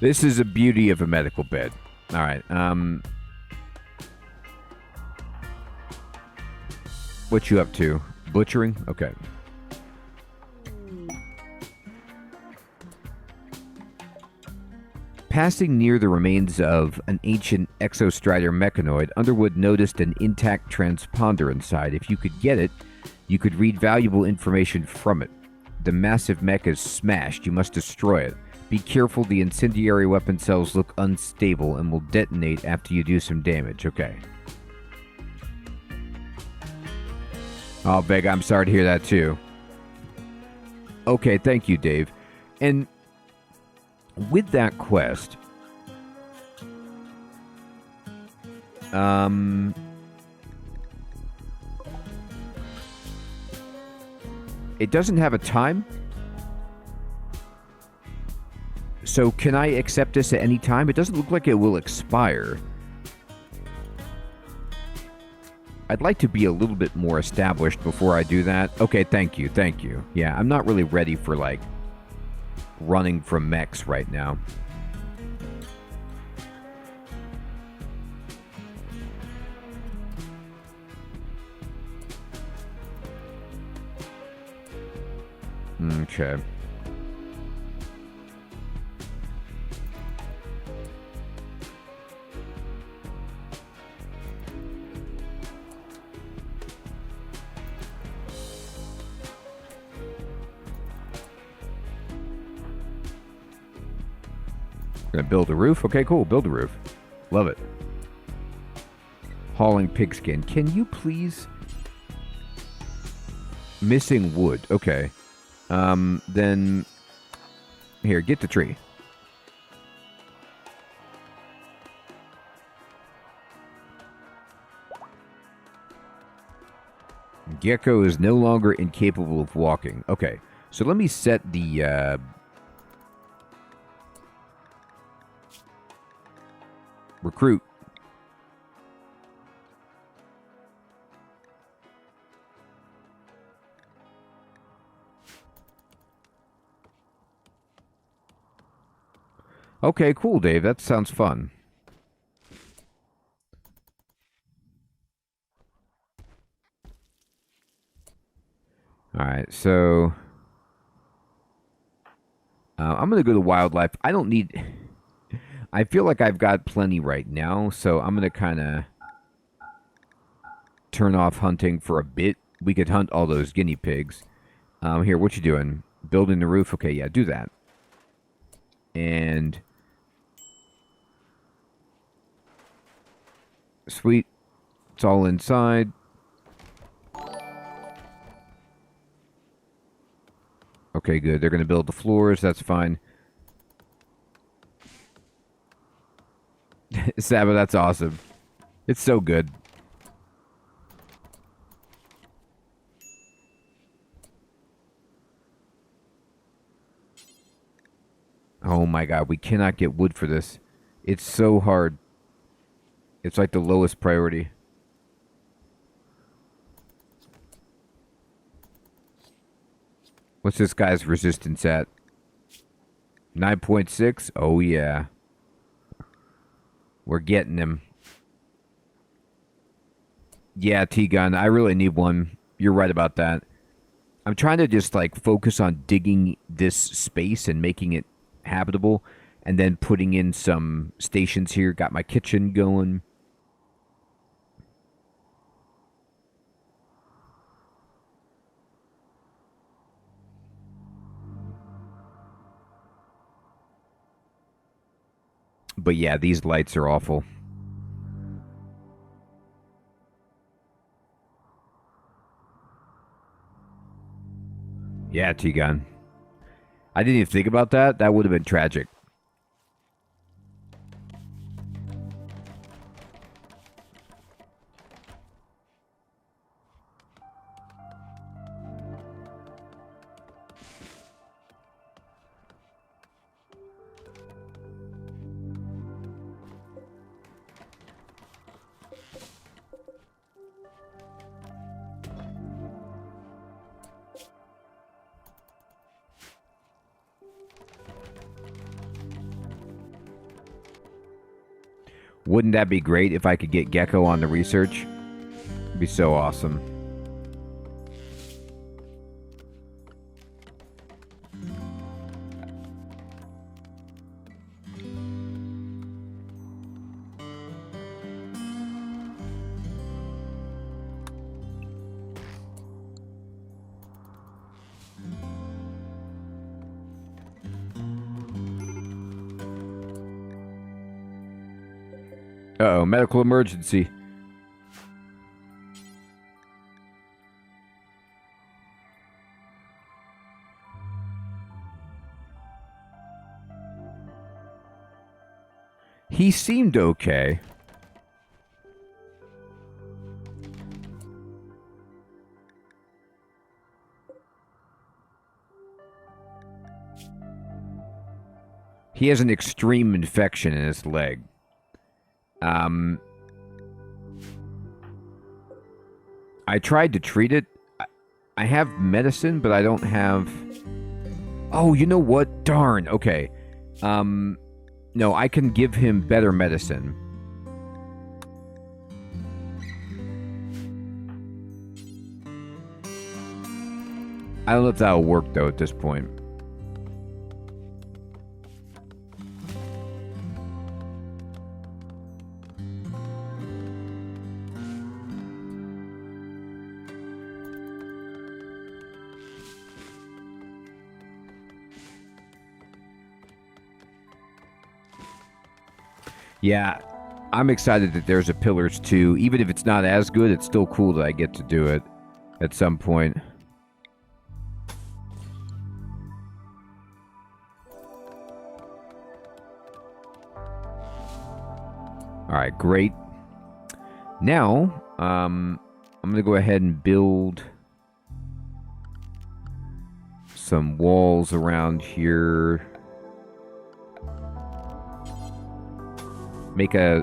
This is a beauty of a medical bed. All right. What you up to? Butchering? Okay. Passing near the remains of an ancient exostrider mechanoid, Underwood noticed an intact transponder inside. If you could get it, you could read valuable information from it. The massive mech is smashed. You must destroy it. Be careful, the incendiary weapon cells look unstable and will detonate after you do some damage. Okay. Oh, Vega, I'm sorry to hear that too. Okay, thank you, Dave. And with that quest, it doesn't have a time. So can I accept this at any time? It doesn't look like it will expire. I'd like to be a little bit more established before I do that. Okay, thank you, thank you. Yeah, I'm not really ready for, like, running from mechs right now. Okay. Gonna build a roof? Okay, cool. Build a roof. Love it. Hauling pigskin. Can you please... Missing wood. Okay. Then... Here, get the tree. Gecko is no longer incapable of walking. Okay. So let me set the... recruit. Okay, cool, Dave. That sounds fun. Alright, so... I'm going to go to wildlife. I don't need... I feel like I've got plenty right now, so I'm going to kind of turn off hunting for a bit. We could hunt all those guinea pigs. Here, what you doing? Building the roof? Okay, yeah, do that. And... Sweet. It's all inside. Okay, good. They're going to build the floors. That's fine. Saba, that's awesome. It's so good. Oh my god, we cannot get wood for this. It's so hard. It's like the lowest priority. What's this guy's resistance at? 9.6? Oh yeah. We're getting him. Yeah, T-gun. I really need one. You're right about that. I'm trying to just like focus on digging this space and making it habitable, and then putting in some stations here. Got my kitchen going. But yeah, these lights are awful. Yeah, T-gun. I didn't even think about that. That would have been tragic. Wouldn't that be great if I could get Gecko on the research? It'd be so awesome. Uh-oh, medical emergency. He seemed okay. He has an extreme infection in his leg. I tried to treat it. I have medicine, but I don't have... Oh, you know what? Darn. Okay. No, I can give him better medicine. I don't know if that'll work, though, at this point. Yeah, I'm excited that there's a Pillars 2. Even if it's not as good, it's still cool that I get to do it at some point. Alright, great. Now, I'm going to go ahead and build some walls around here. Make a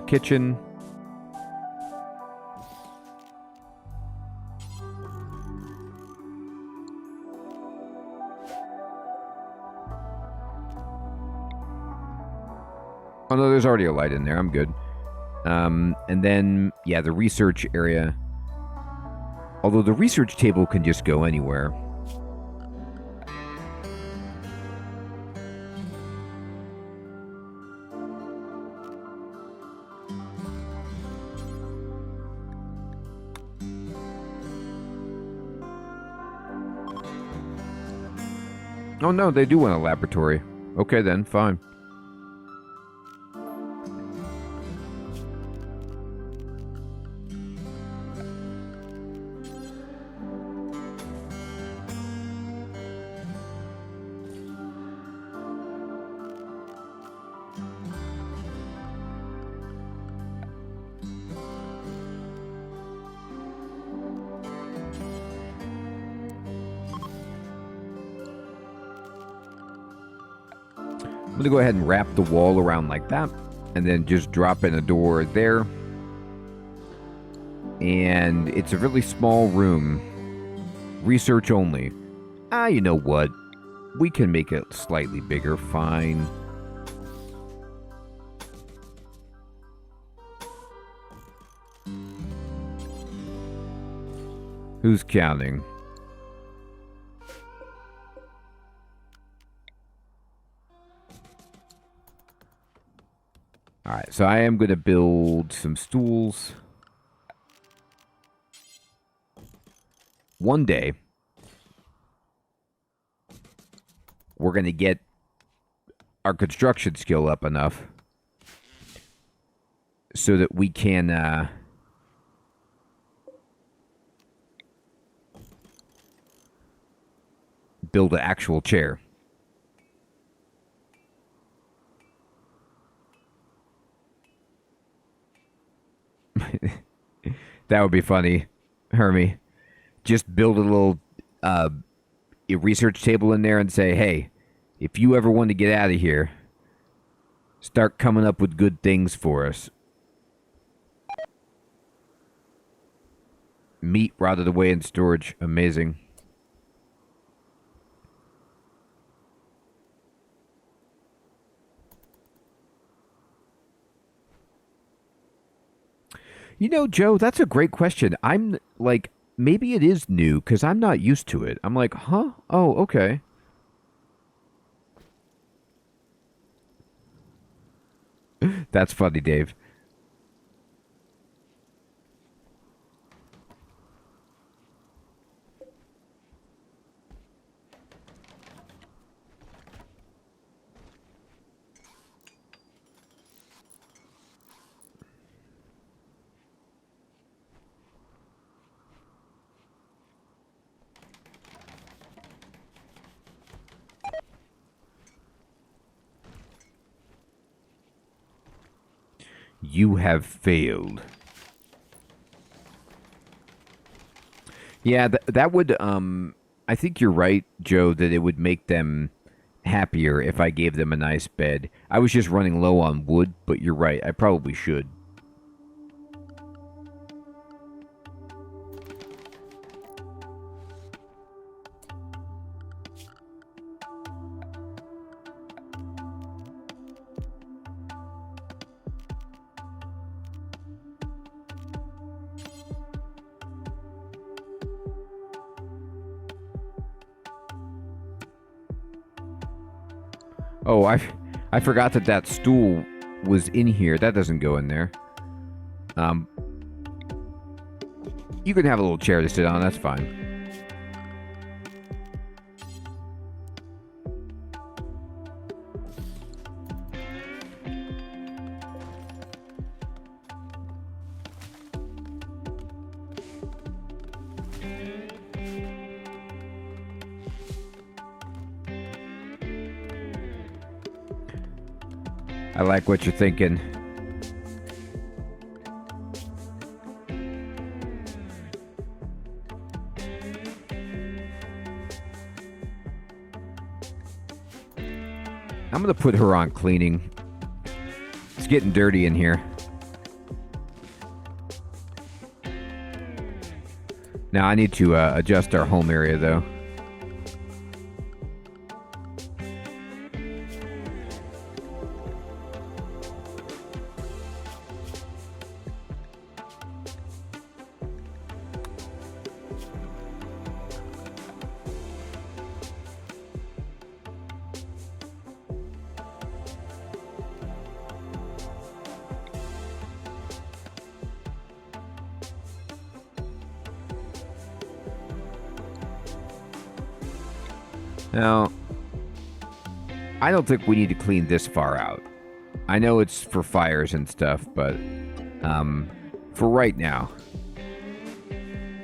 kitchen. Oh no, there's already a light in there. I'm good. And then, yeah, the research area. Although the research table can just go anywhere. Oh no, they do want a laboratory. Okay then, fine. I'm going to go ahead and wrap the wall around like that, and then just drop in a door there. And it's a really small room. Research only. You know what? We can make it slightly bigger, fine. Who's counting? Alright, so I am going to build some stools. One day, we're going to get our construction skill up enough so that we can build an actual chair. That would be funny, Hermie. Just build a little a research table in there and say, hey, if you ever want to get out of here, start coming up with good things for us. Meat rotted away in storage. Amazing. You know, Joe, that's a great question. I'm like, maybe it is new because I'm not used to it. I'm like, huh? Oh, okay. That's funny, Dave. You have failed. Yeah, that would, I think you're right, Joe, that it would make them happier if I gave them a nice bed. I was just running low on wood, but you're right, I probably should. Oh, I forgot that stool was in here. That doesn't go in there. You can have a little chair to sit on. That's fine. I like what you're thinking. I'm gonna put her on cleaning. It's getting dirty in here. Now I need to adjust our home area though. Now, I don't think we need to clean this far out. I know it's for fires and stuff, but for right now.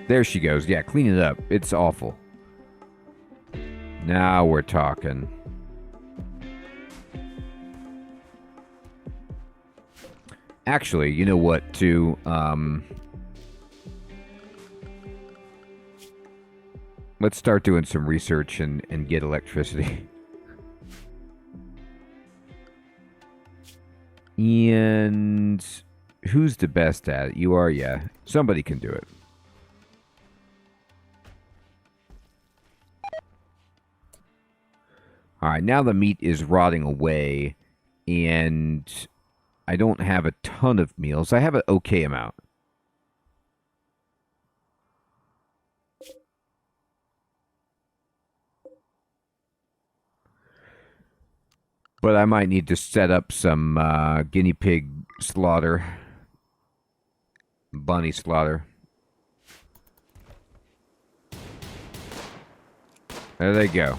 There she goes. Yeah, clean it up. It's awful. Now we're talking. Actually, you know what, too? Let's start doing some research and get electricity. And who's the best at it? You are, yeah. Somebody can do it. Alright, now the meat is rotting away, and I don't have a ton of meals. I have an okay amount. But I might need to set up some guinea pig slaughter. Bunny slaughter. There they go.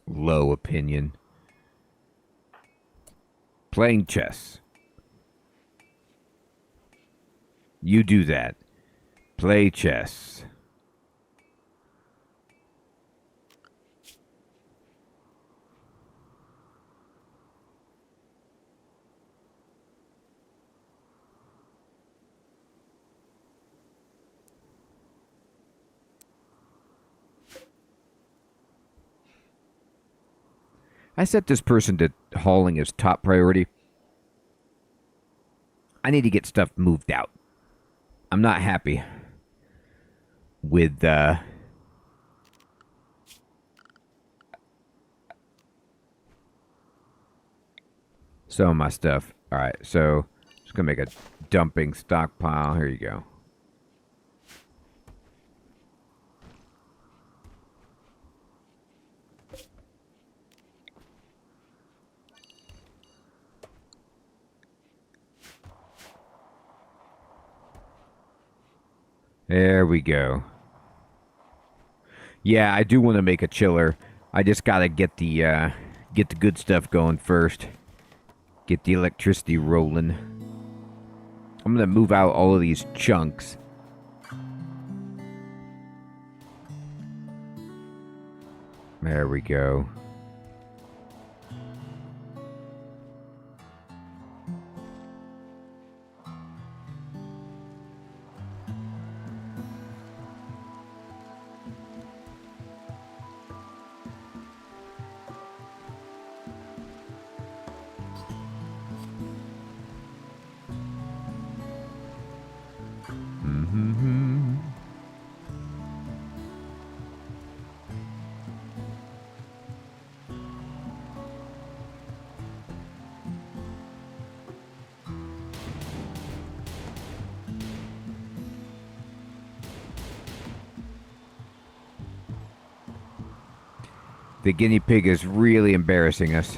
Low opinion. Playing chess. You do that. Play chess. I set this person to hauling as top priority. I need to get stuff moved out. I'm not happy with some of my stuff. Alright, so just gonna make a dumping stockpile. Here you go. There we go. Yeah, I do want to make a chiller. I just gotta get the good stuff going first. Get the electricity rolling. I'm gonna move out all of these chunks. There we go. The guinea pig is really embarrassing us.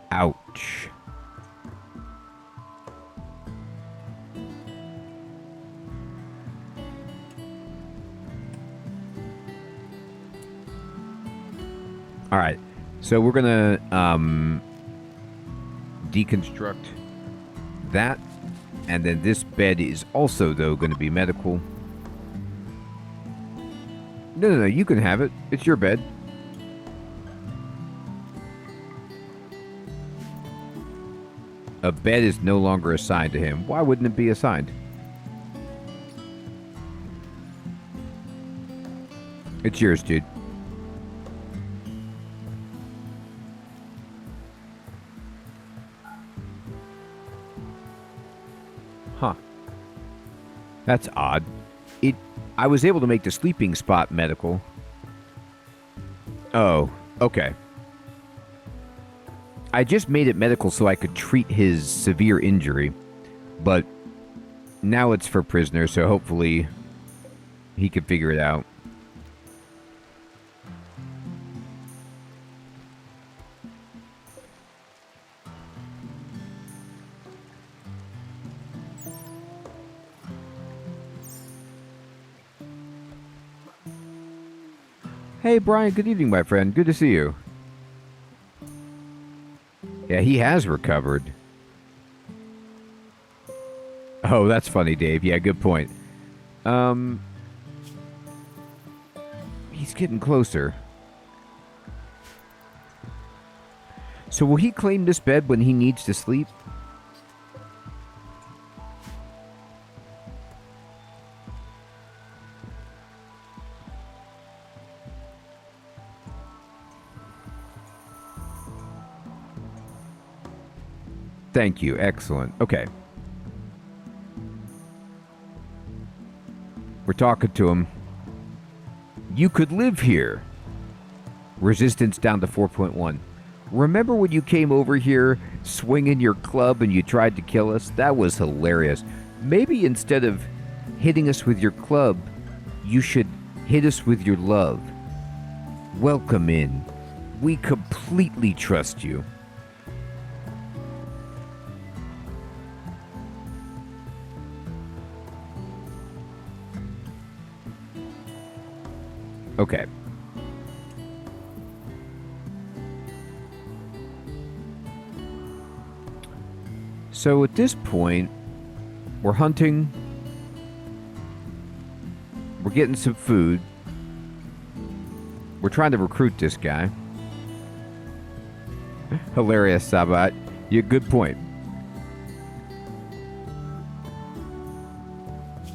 Ouch. All right. So we're going to deconstruct that. And then this bed is also, though, going to be medical. No, you can have it. It's your bed. A bed is no longer assigned to him. Why wouldn't it be assigned? It's yours, dude. Huh. That's odd. I was able to make the sleeping spot medical. Oh, okay. I just made it medical so I could treat his severe injury. But now it's for prisoners, so hopefully he can figure it out. Hey, Brian, good evening, my friend. Good to see you. Yeah, he has recovered. Oh, that's funny, Dave. Yeah, good point. He's getting closer. So will he claim this bed when he needs to sleep? Thank you. Excellent. Okay. We're talking to him. You could live here. Resistance down to 4.1. Remember when you came over here swinging your club and you tried to kill us? That was hilarious. Maybe instead of hitting us with your club, you should hit us with your love. Welcome in. We completely trust you. Okay. So at this point, we're hunting. We're getting some food. We're trying to recruit this guy. Hilarious, Sabat. Yeah, good point.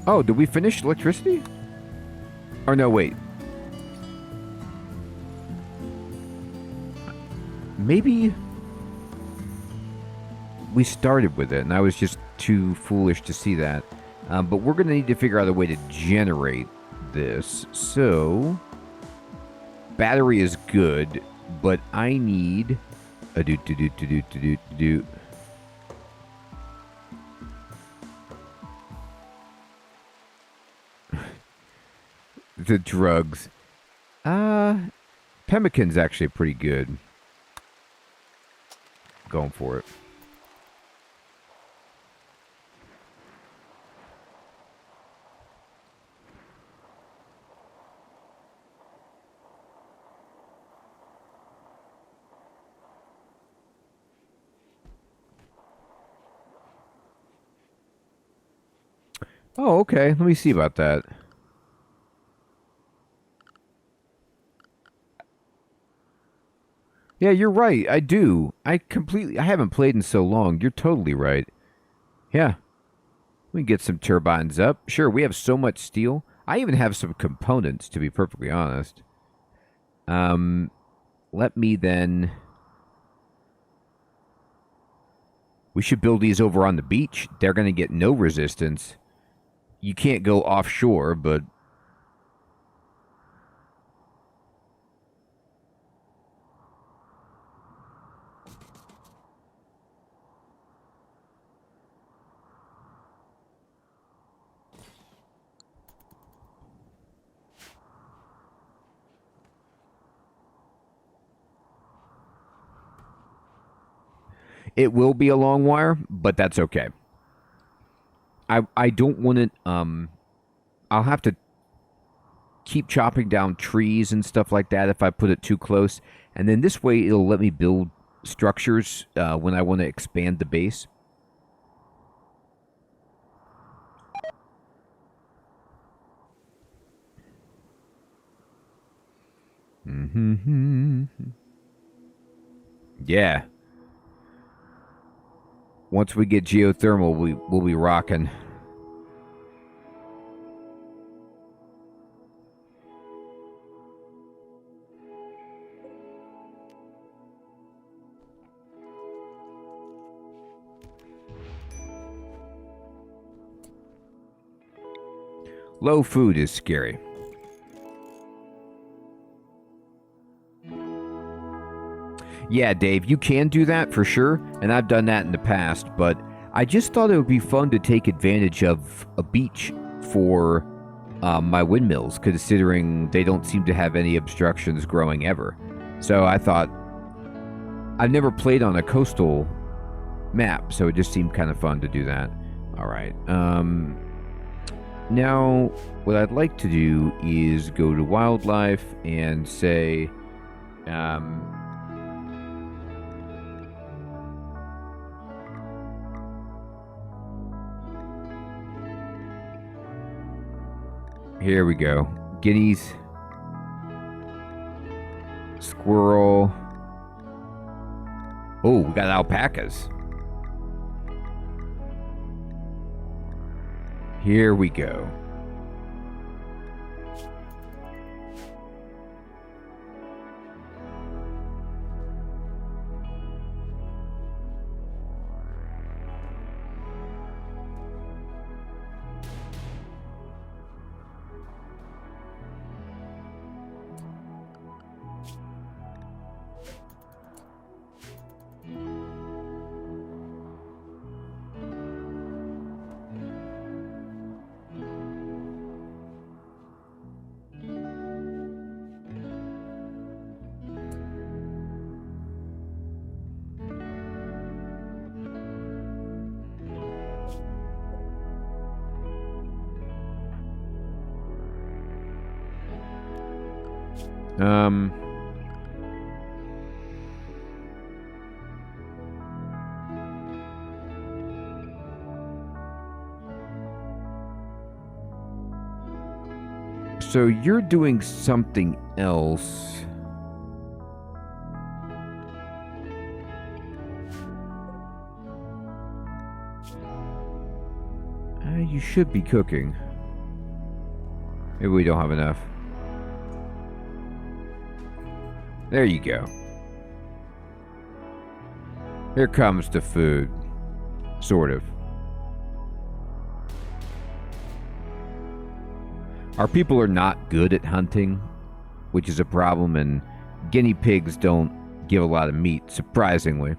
Oh, did we finish electricity? Or no, wait. Maybe we started with it, and I was just too foolish to see that. But we're going to need to figure out a way to generate this. So, battery is good, but I need a the drugs. Pemmican's actually pretty good. Going for it. Oh, okay. Let me see about that. Yeah, you're right. I do. I haven't played in so long. You're totally right. Yeah. We can get some turbines up. Sure, we have so much steel. I even have some components, to be perfectly honest. Let me then... We should build these over on the beach. They're going to get no resistance. You can't go offshore, but... It will be a long wire, but that's okay. I don't want it, I'll have to keep chopping down trees and stuff like that if I put it too close. And then this way it'll let me build structures when I want to expand the base. Yeah. Once we get geothermal, we'll be rocking. Low food is scary. Yeah, Dave, you can do that for sure, and I've done that in the past, but I just thought it would be fun to take advantage of a beach for my windmills, considering they don't seem to have any obstructions growing ever. So I thought, I've never played on a coastal map, so it just seemed kind of fun to do that. All right. Now, what I'd like to do is go to wildlife and say, here we go. Guineas. Squirrel. Oh, we got alpacas. Here we go. So you're doing something else. You should be cooking. Maybe we don't have enough. There you go. Here comes the food. Sort of. Our people are not good at hunting, which is a problem, and guinea pigs don't give a lot of meat, surprisingly.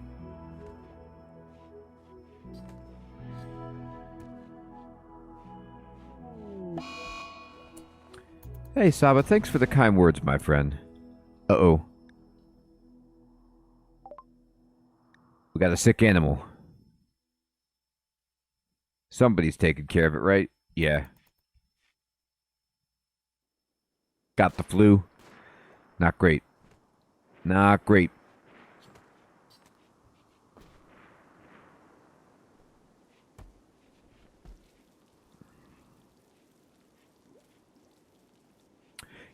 Hey, Saba, thanks for the kind words, my friend. Uh-oh. We got a sick animal. Somebody's taking care of it, right? Yeah. Got the flu. Not great. Not great.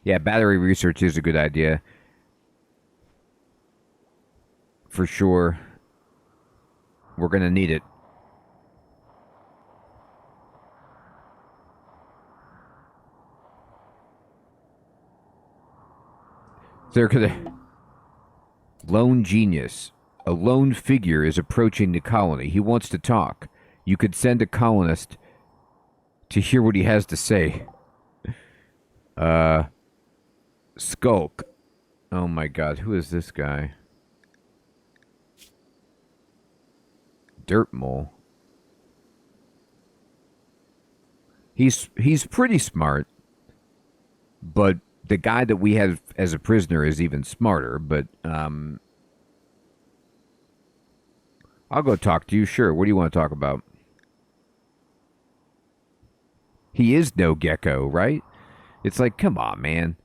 Yeah, battery research is a good idea. For sure. We're gonna need it. They're gonna... Lone genius. A lone figure is approaching the colony. He wants to talk. You could send a colonist to hear what he has to say. Skulk. Oh my god, who is this guy? Dirt mole. He's pretty smart, but the guy that we have as a prisoner is even smarter, but I'll go talk to you, sure. What do you want to talk about? He is no gecko, right? It's like, come on, man.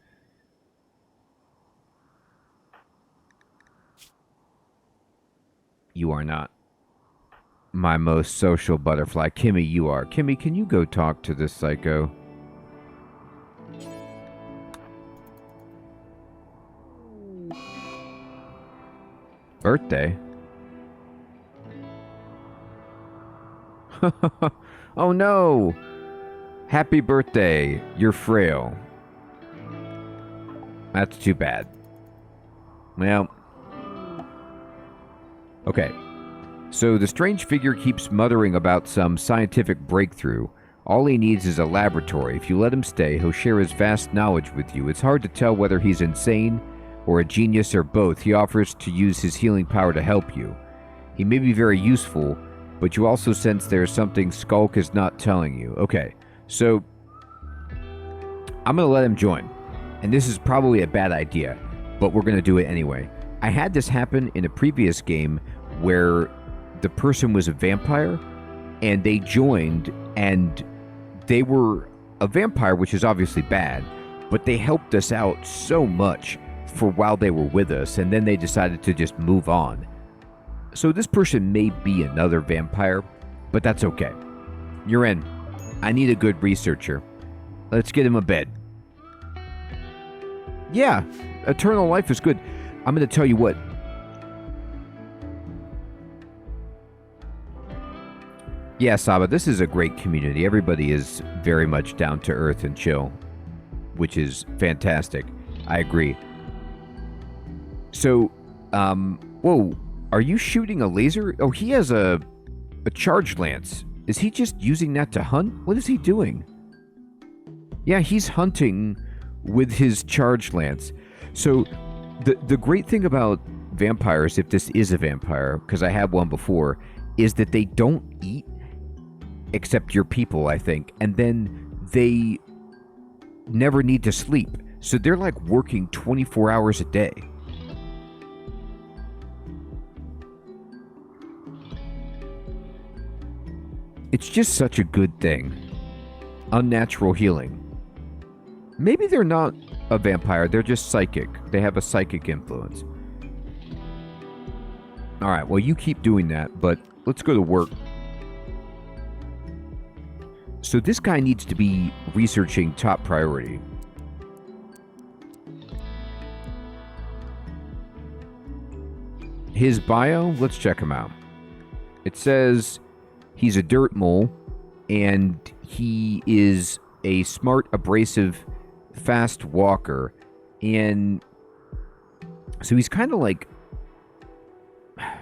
You are not my most social butterfly. Kimmy, you are. Kimmy, can you go talk to this psycho? Birthday? Oh no! Happy birthday. You're frail. That's too bad. Well... Okay, so the strange figure keeps muttering about some scientific breakthrough. All he needs is a laboratory. If you let him stay, he'll share his vast knowledge with you. It's hard to tell whether he's insane or a genius or both. He offers to use his healing power to help you. He may be very useful, but you also sense there's something Skulk is not telling you. Okay, so I'm going to let him join. And this is probably a bad idea, but we're going to do it anyway. I had this happen in a previous game where the person was a vampire and they joined and they were a vampire, which is obviously bad, but they helped us out so much for while they were with us, and then they decided to just move on. So this person may be another vampire, but that's okay. You're in. I need a good researcher. Let's get him a bed. Yeah, eternal life is good. I'm going to tell you what. Yeah, Saba, this is a great community. Everybody is very much down to earth and chill, which is fantastic. I agree. So, whoa, are you shooting a laser? Oh, he has a charge lance. Is he just using that to hunt? What is he doing? Yeah, he's hunting with his charge lance. So, the great thing about vampires, if this is a vampire, because I had one before, is that they don't eat except your people, I think, and then they never need to sleep. So they're like working 24 hours a day. It's just such a good thing. Unnatural healing. Maybe they're not a vampire, they're just psychic. They have a psychic influence. Alright, well, you keep doing that, but let's go to work. So this guy needs to be researching top priority. His bio, let's check him out. It says he's a dirt mole, and he is a smart, abrasive, fast walker. And so he's kind of like, I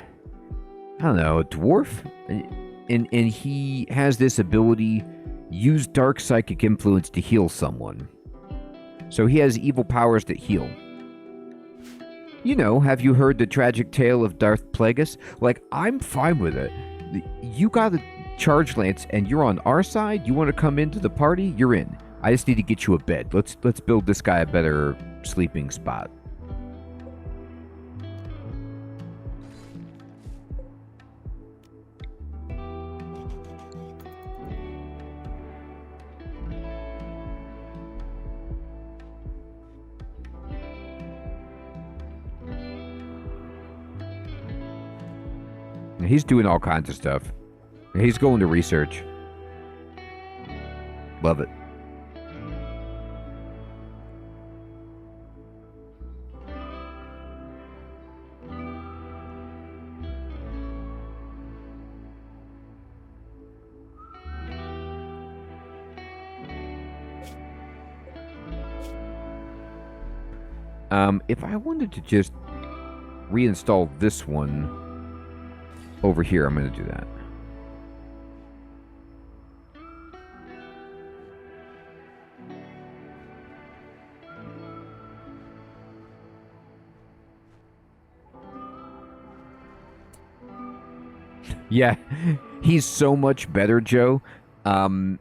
don't know, a dwarf? And he has this ability, use dark psychic influence to heal someone. So he has evil powers that heal. You know, have you heard the tragic tale of Darth Plagueis? Like, I'm fine with it. You got a charge lance and you're on our side? You want to come into the party? You're in. I just need to get you a bed. Let's build this guy a better sleeping spot. He's doing all kinds of stuff. He's going to research. Love it. If I wanted to just reinstall this one over here, I'm going to do that. Yeah, he's so much better, Joe, than...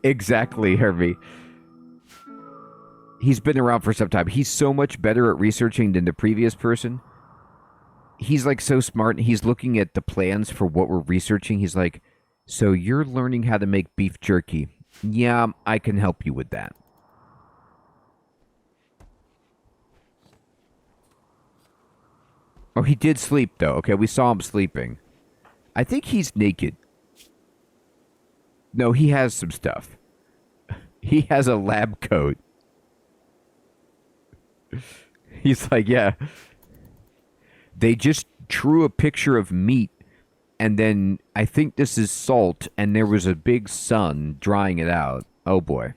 Exactly, Herbie. He's been around for some time. He's so much better at researching than the previous person. He's like so smart, and he's looking at the plans for what we're researching. He's like, so you're learning how to make beef jerky. Yeah, I can help you with that. Oh, he did sleep, though. Okay, we saw him sleeping. I think he's naked. No, he has some stuff. He has a lab coat. He's like, yeah. They just drew a picture of meat, and then I think this is salt, and there was a big sun drying it out. Oh, boy.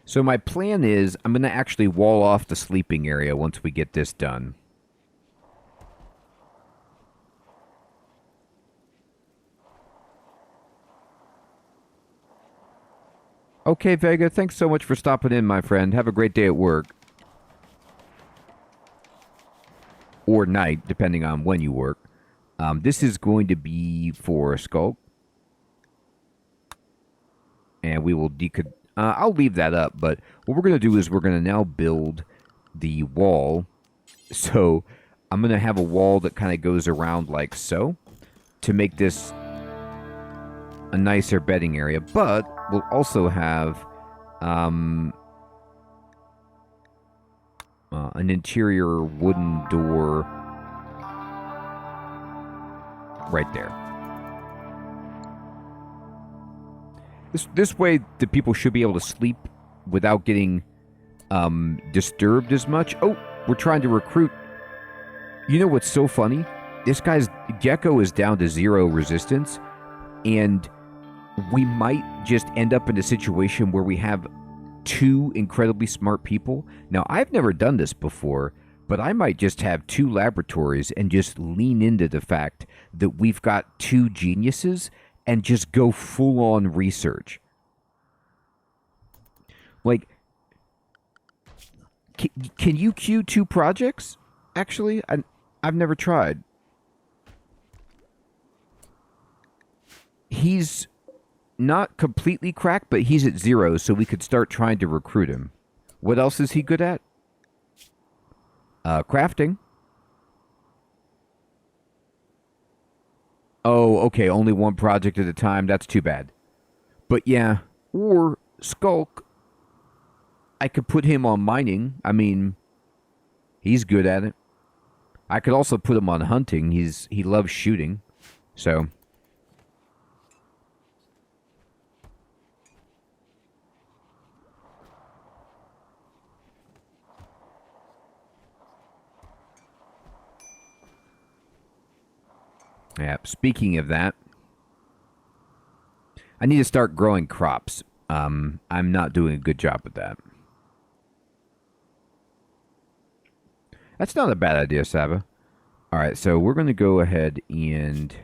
So my plan is I'm going to actually wall off the sleeping area once we get this done. Okay, Vega, thanks so much for stopping in, my friend. Have a great day at work. Or night, depending on when you work. This is going to be for Skulk. And we will I'll leave that up, but what we're going to do is we're going to now build the wall. So I'm going to have a wall that kind of goes around like so to make this a nicer bedding area. But we'll also have an interior wooden door right there. This way, the people should be able to sleep without getting disturbed as much. Oh, we're trying to recruit. You know what's so funny? This guy's Gecko is down to 0 resistance, and we might just end up in a situation where we have 2 incredibly smart people. Now, I've never done this before, but I might just have 2 laboratories and just lean into the fact that we've got 2 geniuses and just go full-on research. Like, can you queue 2 projects? Actually, I've never tried. He's not completely cracked, but he's at 0, so we could start trying to recruit him. What else is he good at? Crafting. Oh, okay, only 1 project at a time. That's too bad. But yeah, or Skulk. I could put him on mining. I mean, he's good at it. I could also put him on hunting. He loves shooting. So yeah, speaking of that, I need to start growing crops. I'm not doing a good job with that. That's not a bad idea, Saba. All right, so we're going to go ahead and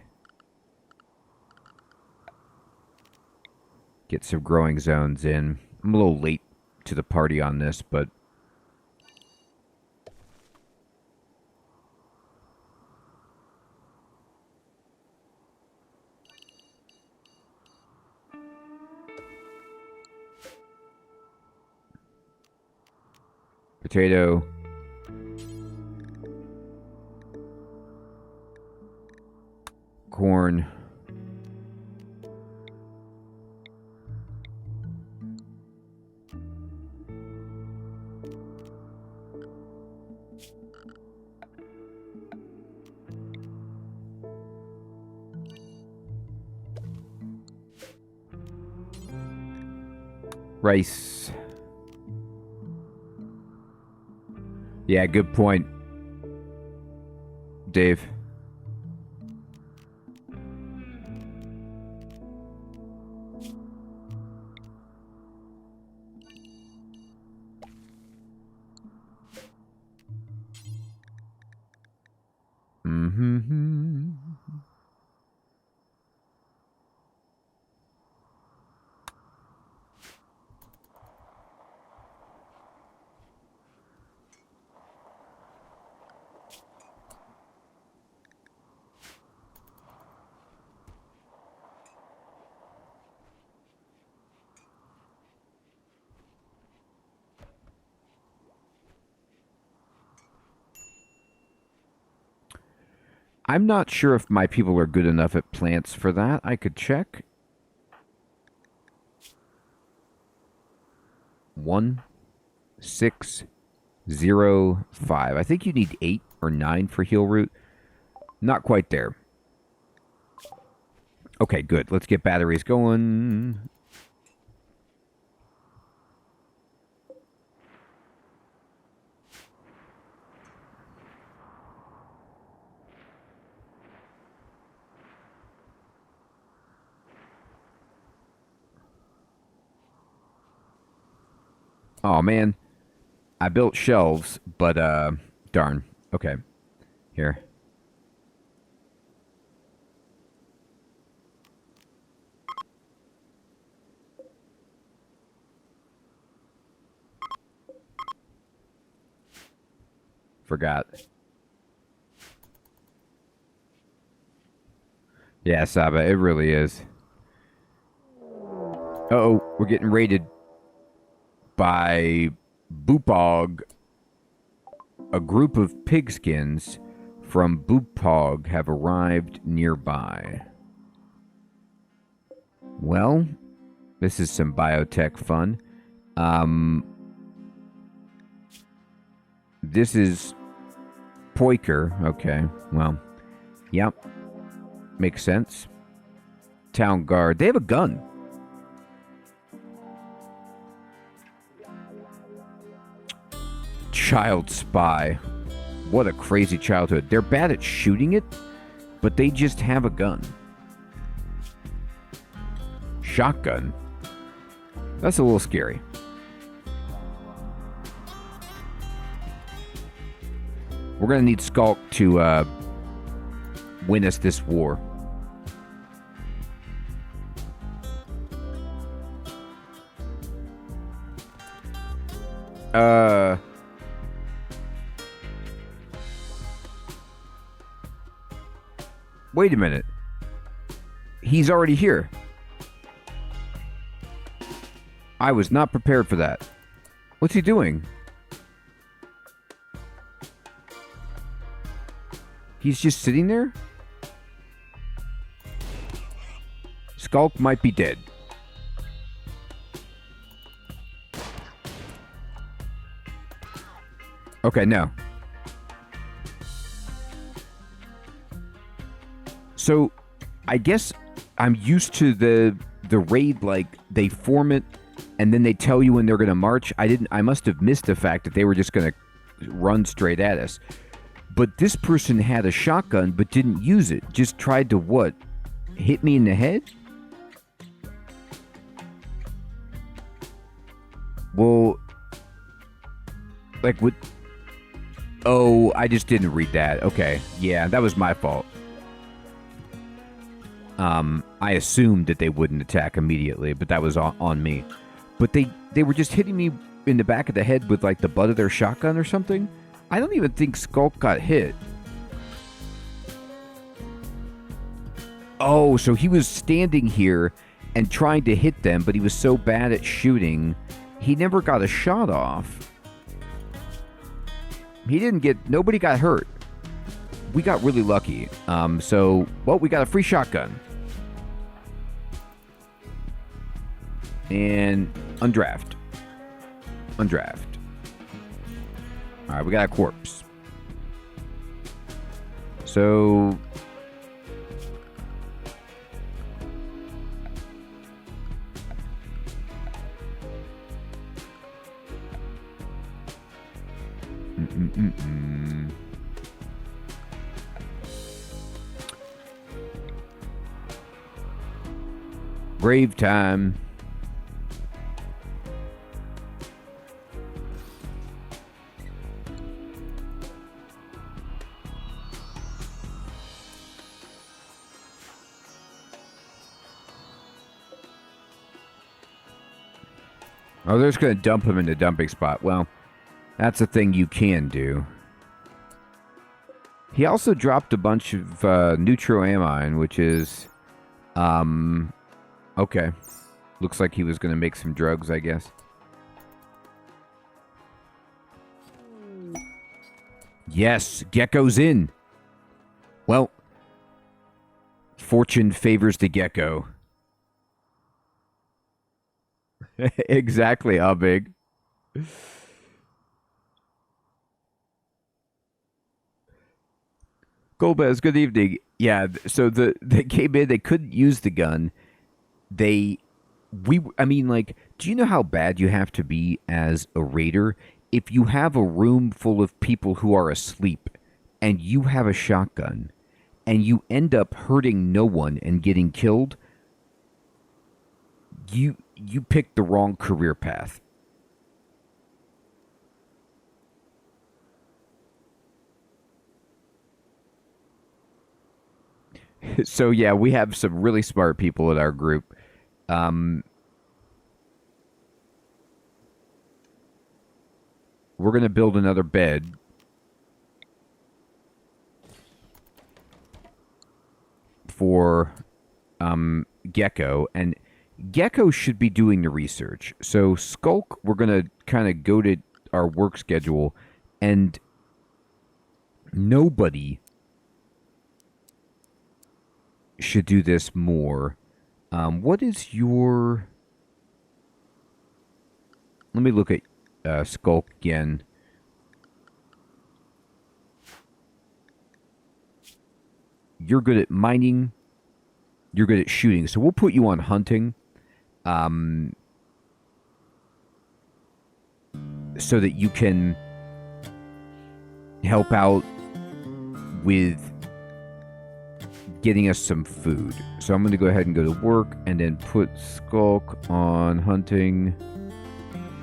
get some growing zones in. I'm a little late to the party on this, but potato. Corn. Rice. Yeah, good point, Dave. Mm-hmm. I'm not sure if my people are good enough at plants for that. I could check. 1, 6, 0, 5. I think you need 8 or 9 for heal root. Not quite there. Okay, good. Let's get batteries going. Oh, man. I built shelves, but, darn. Okay. Here. Forgot. Yeah, Saba, it really is. Uh-oh, we're getting raided by Boopog. A group of pigskins from Boopog have arrived nearby. Well, this is some biotech fun. This is Poiker. Okay, well, yep. Makes sense. Town guard. They have a gun. Child spy. What a crazy childhood. They're bad at shooting it, but they just have a gun. Shotgun. That's a little scary. We're going to need Skulk to win us this war. Wait a minute. He's already here. I was not prepared for that. What's he doing? He's just sitting there? Skulk might be dead. Okay, no. So, I guess I'm used to the raid, like, they form it, and then they tell you when they're going to march. I must have missed the fact that they were just going to run straight at us. But this person had a shotgun, but didn't use it. Just tried to, what? Hit me in the head? Well, like, what? Oh, I just didn't read that. Okay. Yeah, that was my fault. I assumed that they wouldn't attack immediately, but that was on me. But they were just hitting me in the back of the head with, like, the butt of their shotgun or something. I don't even think Skulk got hit. Oh, so he was standing here and trying to hit them, but he was so bad at shooting, he never got a shot off. Nobody got hurt. We got really lucky. Well, we got a free shotgun. And undraft. Alright, we got a corpse. So... Brave time. Oh, they're just going to dump him in the dumping spot. Well, that's a thing you can do. He also dropped a bunch of neutroamine, which is... Okay. Looks like he was going to make some drugs, I guess. Yes, Gecko's in. Well, fortune favors the gecko. Exactly, how big? Golbez, good evening. Yeah, so they came in, they couldn't use the gun. I mean, like, do you know how bad you have to be as a raider if you have a room full of people who are asleep and you have a shotgun and you end up hurting no one and getting killed? You picked the wrong career path. So yeah, we have some really smart people in our group. We're going to build another bed. for Gecko, and Gecko should be doing the research. So Skulk, we're gonna kind of go to our work schedule, and nobody should do this more. What is your... Let me look at Skulk again. You're good at mining. You're good at shooting. So we'll put you on hunting. So that you can help out with getting us some food. So I'm going to go ahead and go to work and then put Skulk on hunting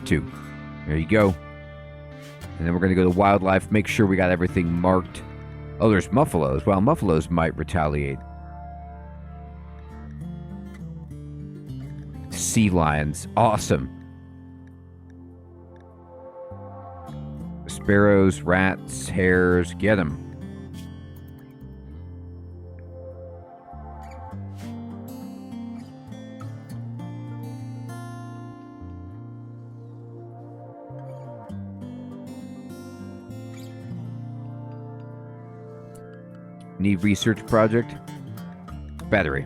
2. There you go. And then we're going to go to wildlife, make sure we got everything marked. Oh, there's muffalos. Well, muffalos might retaliate. Sea lions. Awesome. Sparrows, rats, hares, get them. Need research project? Battery.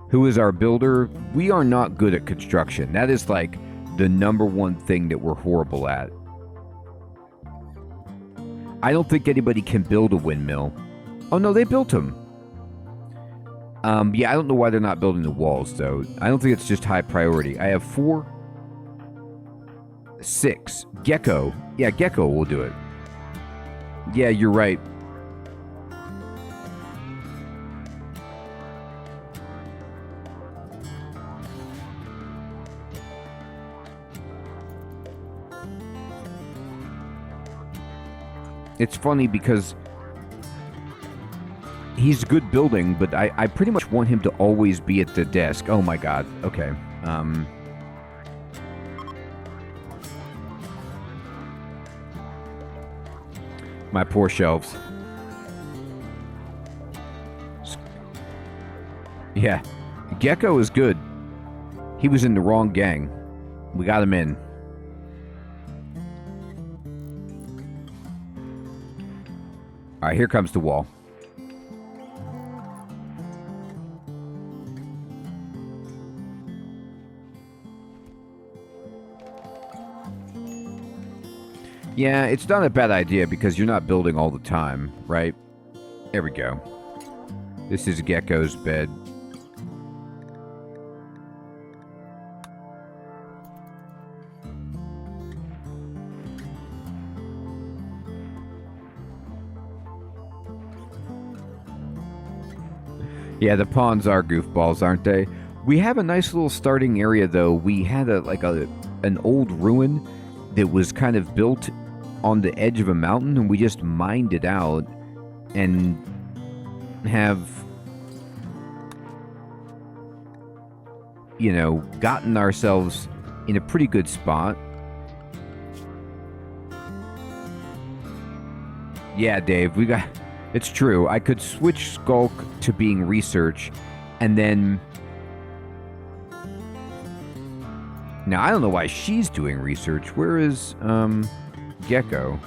Who is our builder? We are not good at construction. That is like the #1 thing that we're horrible at. I don't think anybody can build a windmill. Oh no, they built them. Yeah, I don't know why they're not building the walls though. I don't think it's just high priority. I have 4. 6. Gecko. Yeah, Gecko will do it. Yeah, you're right. It's funny because he's good building, but I pretty much want him to always be at the desk. Oh my god. Okay. My poor shelves. Yeah. Gecko is good. He was in the wrong gang. We got him in. Alright, here comes the wall. Yeah, it's not a bad idea because you're not building all the time, right? There we go. This is Gecko's bed. Yeah, the pawns are goofballs, aren't they? We have a nice little starting area, though. We had an old ruin that was kind of built on the edge of a mountain, and we just mined it out and have, you know, gotten ourselves in a pretty good spot. Yeah, Dave, we got... It's true. I could switch Skulk to being research, and then... Now, I don't know why she's doing research. Where is, Gecko?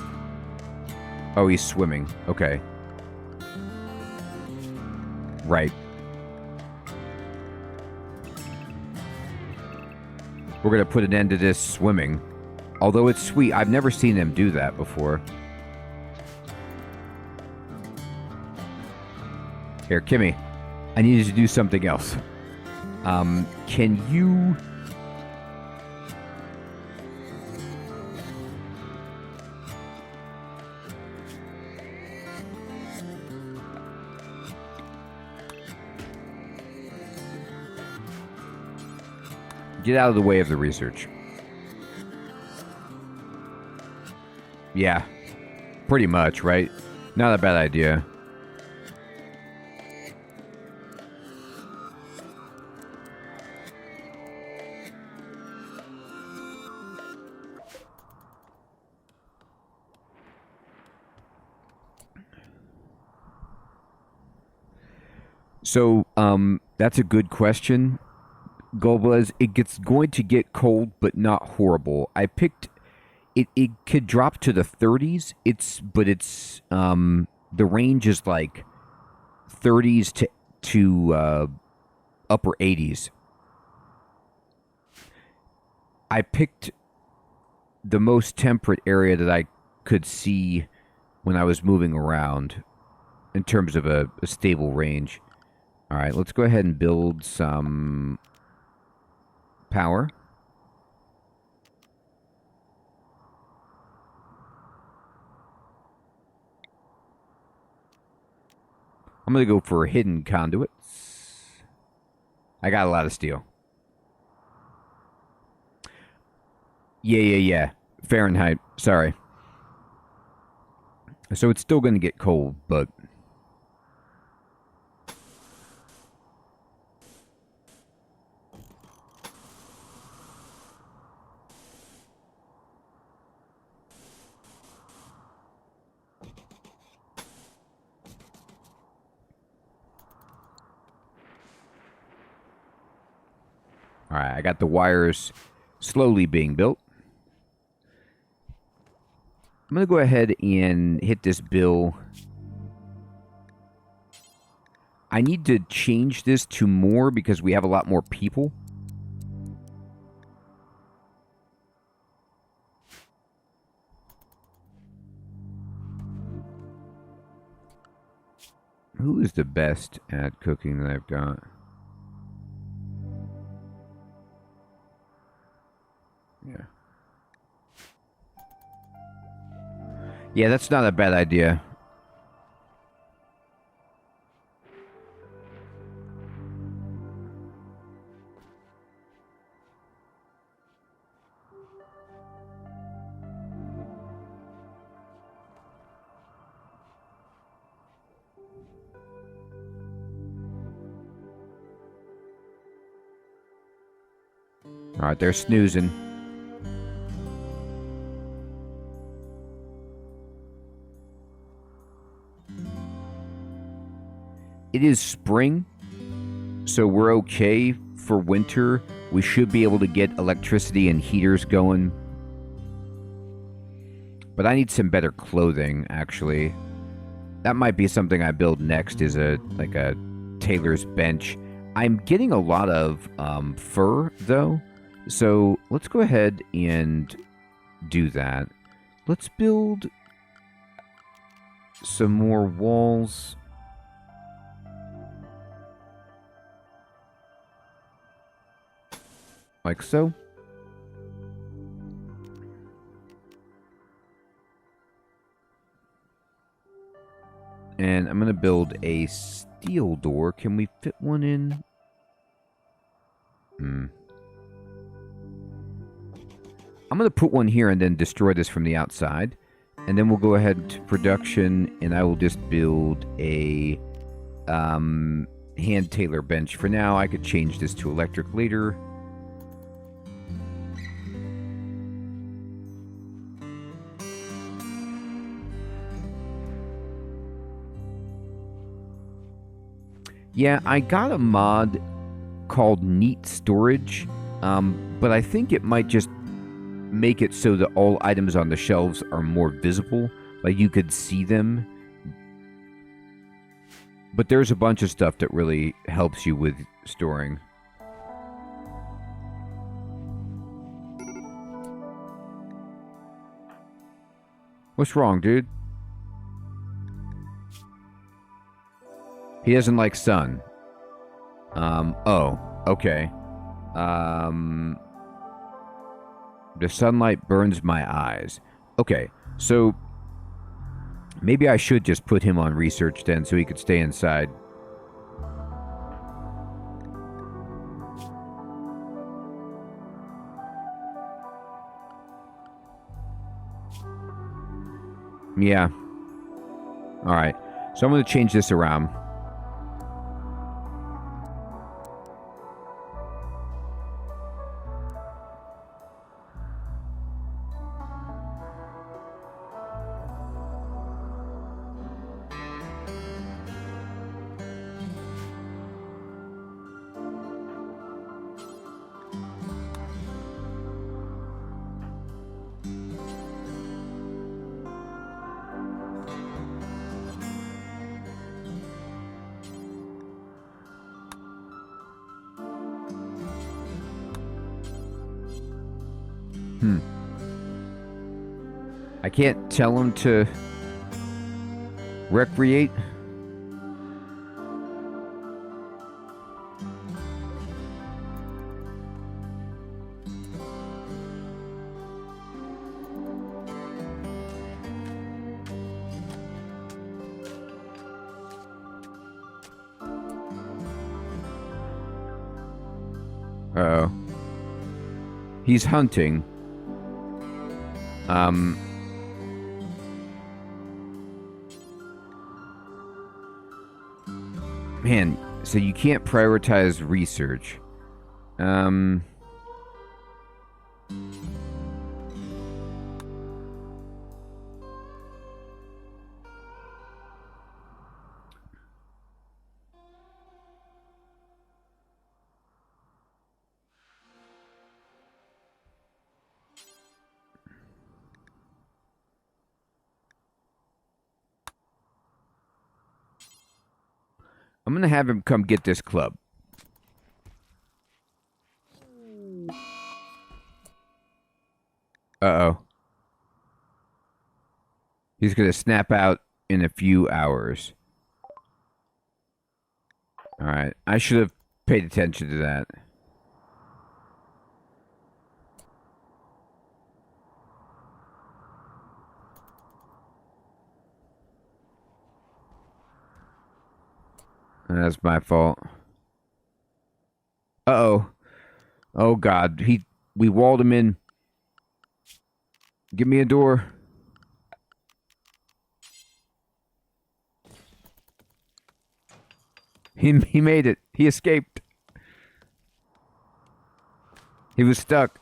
Oh, he's swimming. Okay. Right. We're gonna put an end to this swimming. Although it's sweet. I've never seen them do that before. Here, Kimmy. I need you to do something else. Can you... Get out of the way of the research. Yeah. Pretty much, right? Not a bad idea. So, that's a good question, Golbez. It's going to get cold, but not horrible. I picked it. It could drop to the 30s. The range is like 30s to upper 80s. I picked the most temperate area that I could see when I was moving around in terms of a stable range. All right, let's go ahead and build some power. I'm going to go for hidden conduits. I got a lot of steel. Yeah. Fahrenheit. Sorry. So it's still going to get cold, but... All right, I got the wires slowly being built. I'm going to go ahead and hit this bill. I need to change this to more because we have a lot more people. Who is the best at cooking that I've got? Yeah. Yeah, that's not a bad idea. All right, they're snoozing. It is spring, so we're okay for winter. We should be able to get electricity and heaters going. But I need some better clothing, actually. That might be something I build next, is a tailor's bench. I'm getting a lot of fur, though. So let's go ahead and do that. Let's build some more walls. Like so. And I'm going to build a steel door. Can we fit one in? I'm going to put one here and then destroy this from the outside. And then we'll go ahead to production, and I will just build a hand tailor bench. For now, I could change this to electric later. Yeah, I got a mod called Neat Storage, but I think it might just make it so that all items on the shelves are more visible, like you could see them. But there's a bunch of stuff that really helps you with storing. What's wrong, dude? He doesn't like sun. Oh, okay. The sunlight burns my eyes. Okay, so maybe I should just put him on research then so he could stay inside. Yeah. Alright, so I'm going to change this around. I can't tell him to recreate. Uh-oh. He's hunting. Man, so you can't prioritize research. I'm gonna have him come get this club. Uh-oh. He's gonna snap out in a few hours. Alright, I should have paid attention to that. That's my fault. Uh-oh. Oh, God. We walled him in. Give me a door. He made it. He escaped. He was stuck.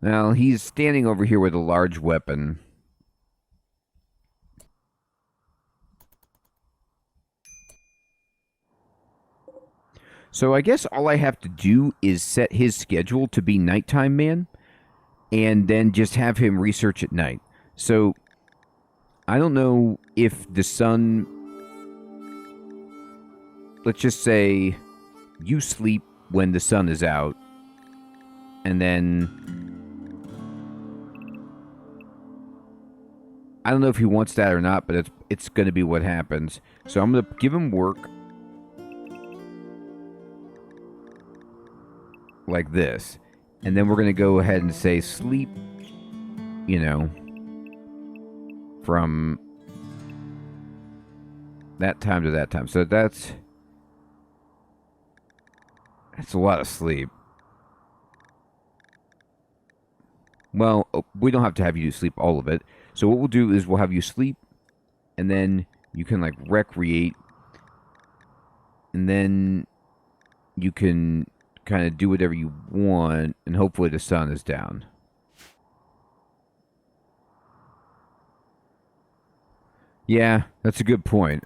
Well, he's standing over here with a large weapon. So I guess all I have to do is set his schedule to be nighttime man, and then just have him research at night. So I don't know if the sun... Let's just say you sleep when the sun is out, and then... I don't know if he wants that or not, but it's going to be what happens. So I'm going to give him work like this. And then we're going to go ahead and say sleep, you know, from that time to that time. So that's a lot of sleep. Well, we don't have to have you sleep all of it. So what we'll do is we'll have you sleep, and then you can, like, recreate, and then you can kind of do whatever you want, and hopefully the sun is down. Yeah, that's a good point.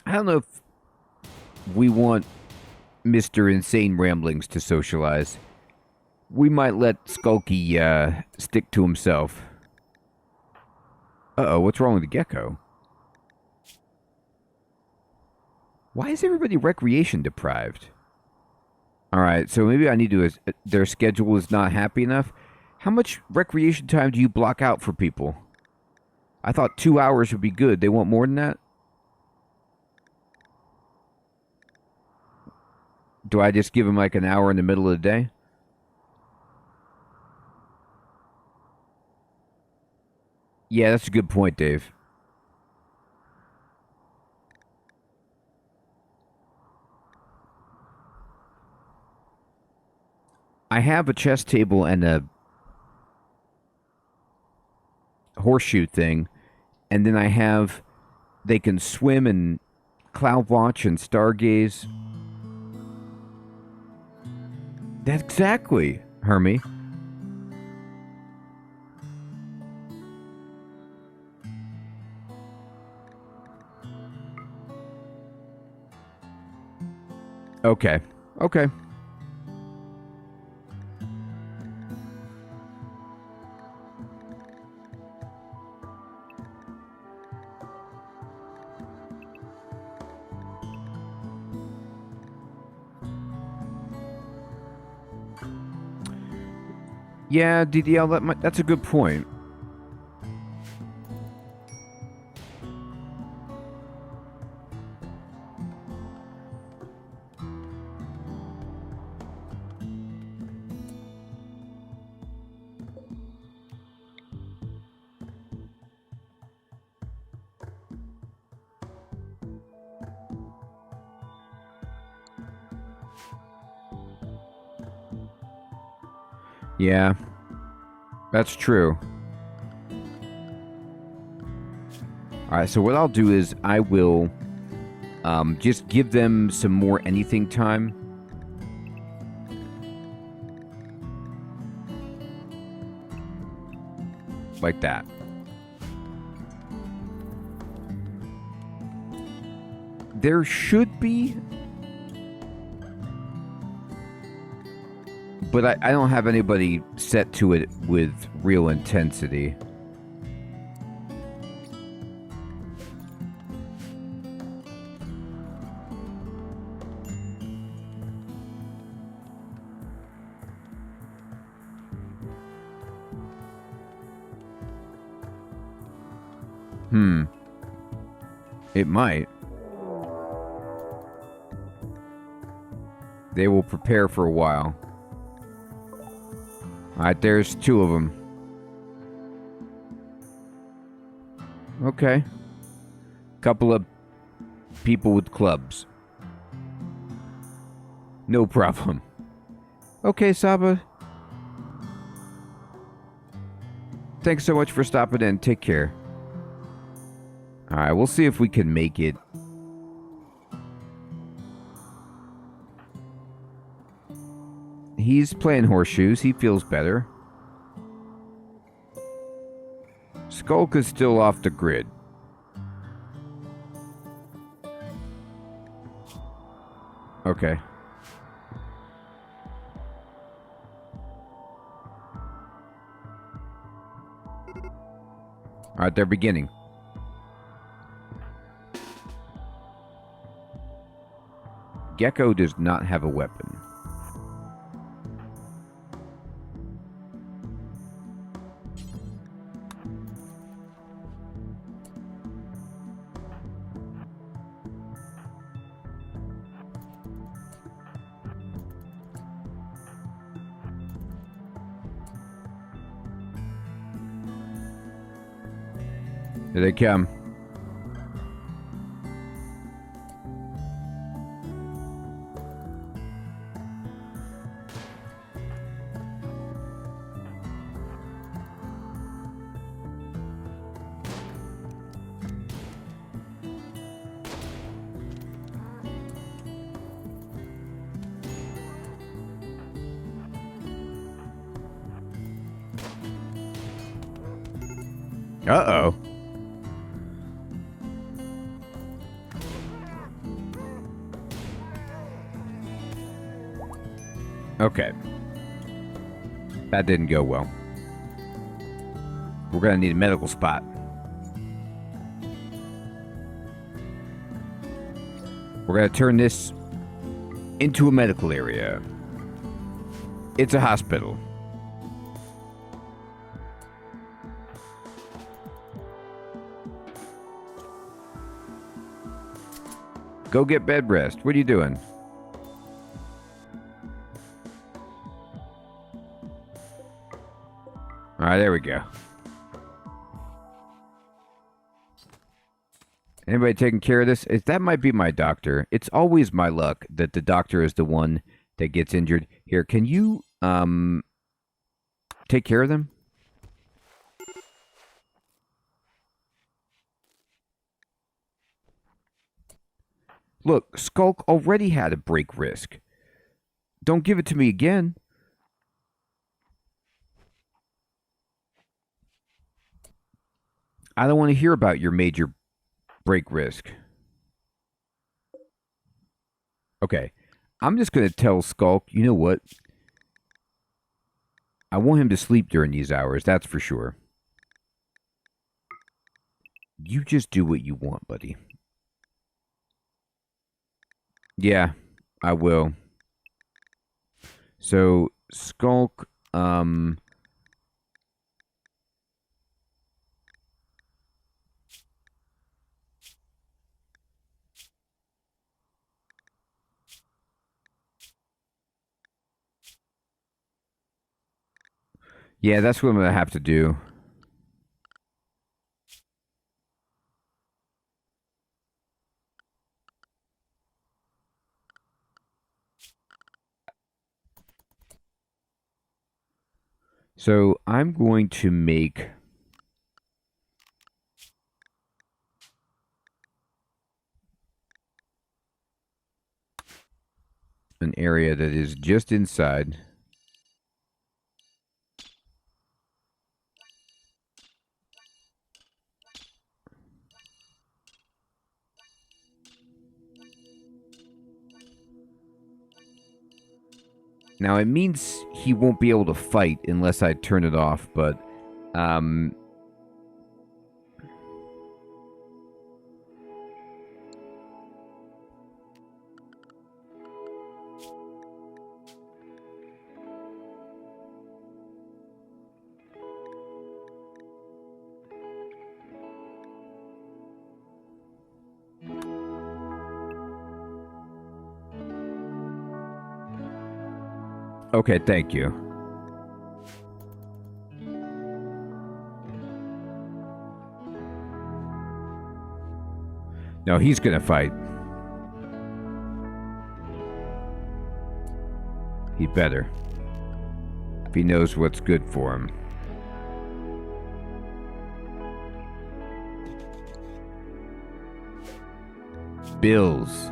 I don't know if we want Mr. Insane Ramblings to socialize. We might let Skulky stick to himself. Uh-oh, what's wrong with the gecko? Why is everybody recreation deprived? Alright, so maybe I need to... their schedule is not happy enough. How much recreation time do you block out for people? I thought 2 hours would be good. They want more than that? Do I just give him like an hour in the middle of the day? Yeah, that's a good point, Dave. I have a chess table and a horseshoe thing, and then I have... They can swim and cloud watch and stargaze. That's exactly, Hermie. Okay. Okay. Yeah, DDL, that's a good point. Yeah, that's true. All right, so what I'll do is I will just give them some more anything time. Like that. There should be, but I don't have anybody set to it with real intensity. It might. They will prepare for a while. Alright, there's 2 of them. Okay. Couple of people with clubs. No problem. Okay, Saba. Thanks so much for stopping in. Take care. Alright, we'll see if we can make it. He's playing horseshoes. He feels better. Skulk is still off the grid. Okay. Alright, they're beginning. Gecko does not have a weapon. Here they come. Uh-oh. Okay. That didn't go well. We're gonna need a medical spot. We're gonna turn this into a medical area. It's a hospital. Go get bed rest. What are you doing? Alright, there we go. Anybody taking care of this? That might be my doctor. It's always my luck that the doctor is the one that gets injured. Here, can you take care of them? Look, Skulk already had a break risk. Don't give it to me again. I don't want to hear about your major break risk. Okay. I'm just going to tell Skulk, you know what? I want him to sleep during these hours, that's for sure. You just do what you want, buddy. Yeah, I will. So, Skulk, yeah, that's what I'm going to have to do. So, I'm going to make an area that is just inside. Now, it means he won't be able to fight unless I turn it off, but, okay, thank you. No, he's gonna fight. He better. If he knows what's good for him. Bills.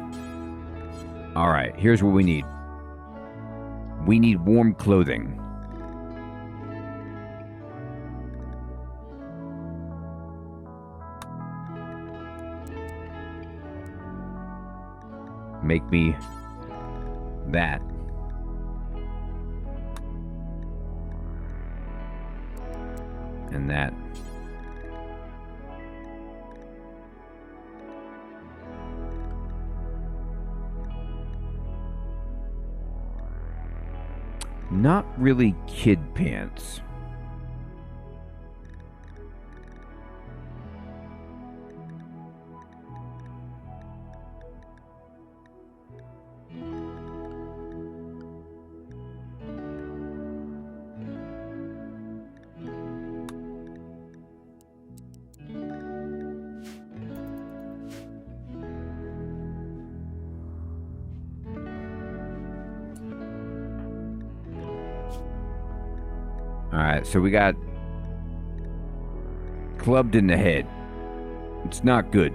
Alright, here's what we need. We need warm clothing. Make me that. And that. Not really kid pants. Alright, so we got clubbed in the head. It's not good.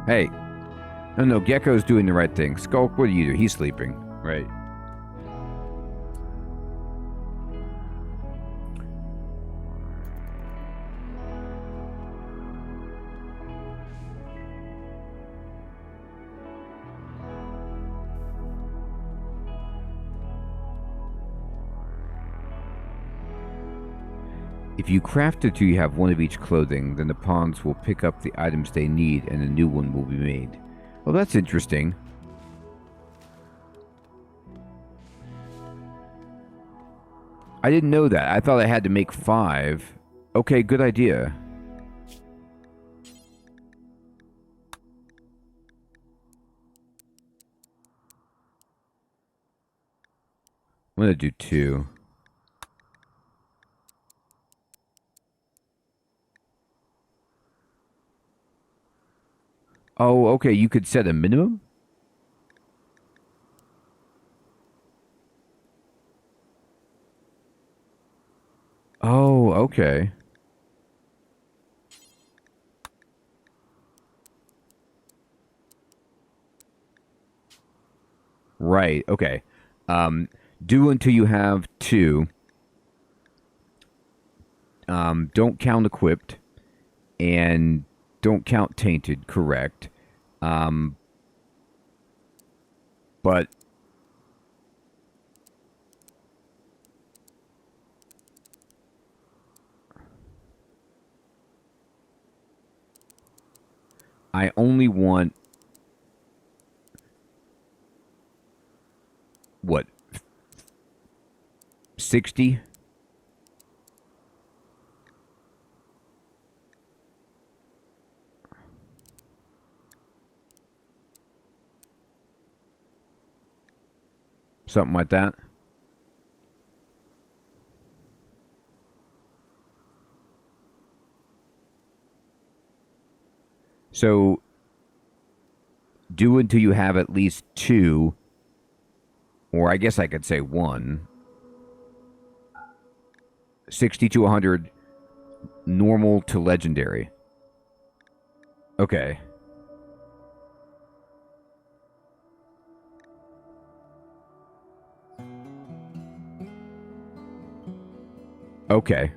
Hey. No, Gecko's doing the right thing. Skulk, what do you do? He's sleeping. Right. If you craft it till you have one of each clothing, then the pawns will pick up the items they need and a new one will be made. Well, that's interesting. I didn't know that. I thought I had to make 5. Okay, good idea. I'm gonna do 2. Oh, okay, you could set a minimum? Oh, okay. Right, okay. Do until you have 2. Don't count equipped. And don't count tainted, correct. But I only want, what, 60? Something like that. So do until you have at least 2, or I guess I could say 1. 60 to 100, normal to legendary. Okay. Okay.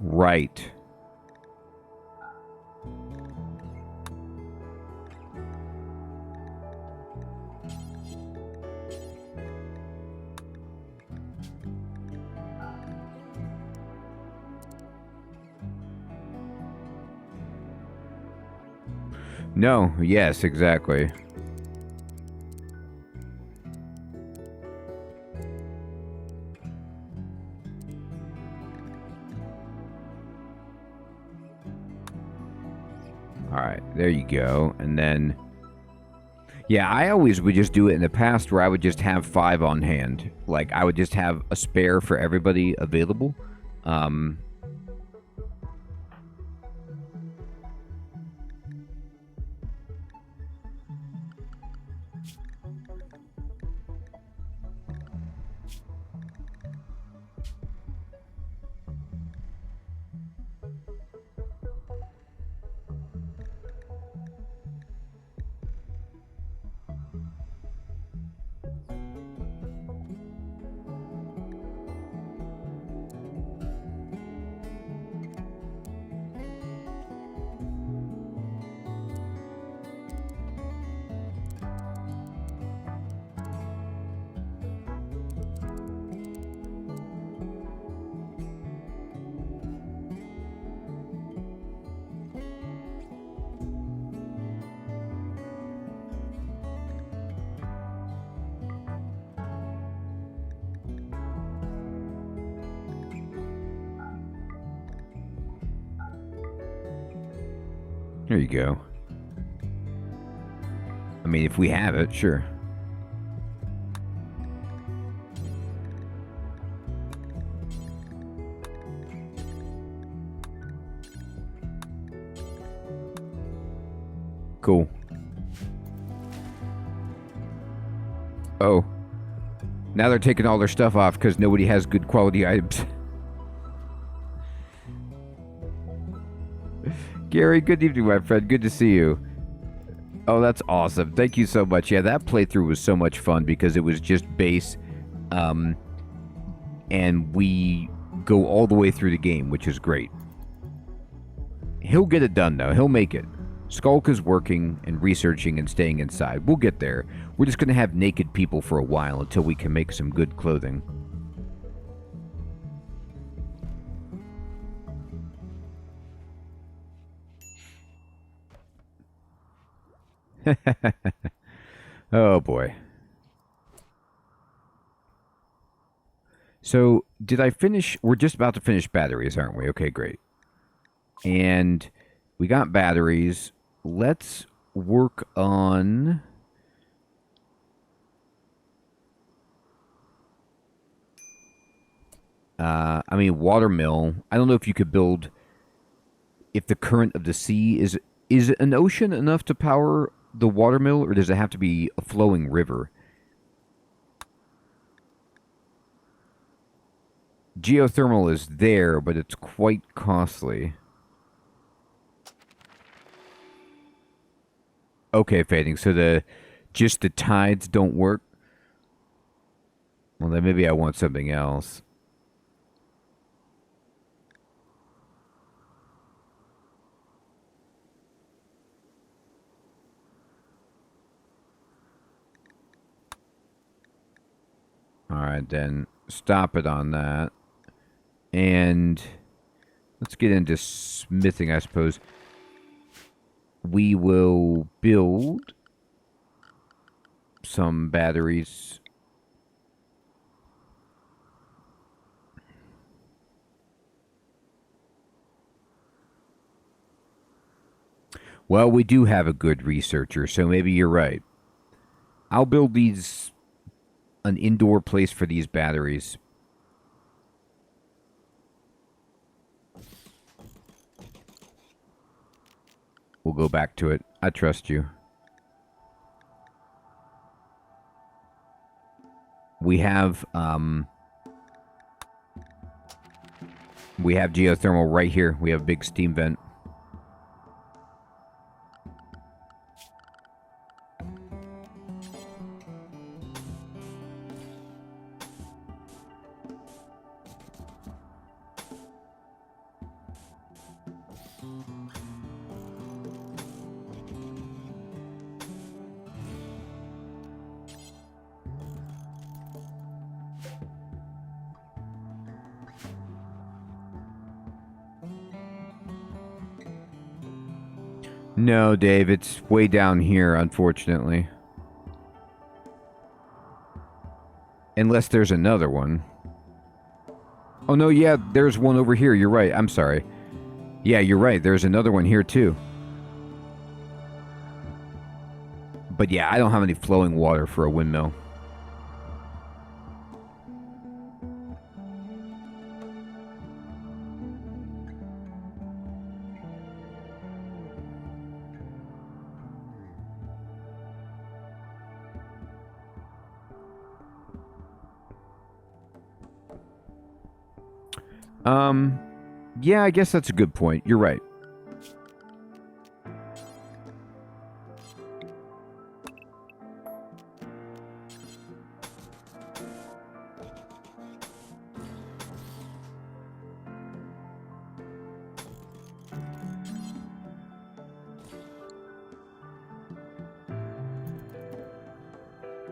Right. No, yes, exactly. Alright, there you go. And then, yeah, I always would just do it in the past where I would just have 5 on hand. Like, I would just have a spare for everybody available. There you go. I mean, if we have it, sure. Cool. Oh. Now they're taking all their stuff off because nobody has good quality items. Gary, good evening, my friend. Good to see you. Oh, that's awesome. Thank you so much. Yeah, that playthrough was so much fun because it was just base. And we go all the way through the game, which is great. He'll get it done, though. He'll make it. Skulk is working and researching and staying inside. We'll get there. We're just going to have naked people for a while until we can make some good clothing. Oh, boy. So, did I finish? We're just about to finish batteries, aren't we? Okay, great. And We got batteries. Let's work on... I mean, watermill. I don't know if you could build... If the current of the sea is... Is an ocean enough to power the watermill, or does it have to be a flowing river? Geothermal is there, but it's quite costly. Okay, fading. So just the tides don't work? Well, then maybe I want something else. Alright, then stop it on that. And let's get into smithing, I suppose. We will build some batteries. Well, we do have a good researcher, so maybe you're right. I'll build an indoor place for these batteries. We'll go back to it. I trust you. We have geothermal right here. We have a big steam vent. No, Dave, it's way down here, unfortunately. Unless there's another one. Oh, no, yeah, there's one over here. You're right. I'm sorry. Yeah, you're right. There's another one here, too. But yeah, I don't have any flowing water for a windmill. Yeah, I guess that's a good point. You're right.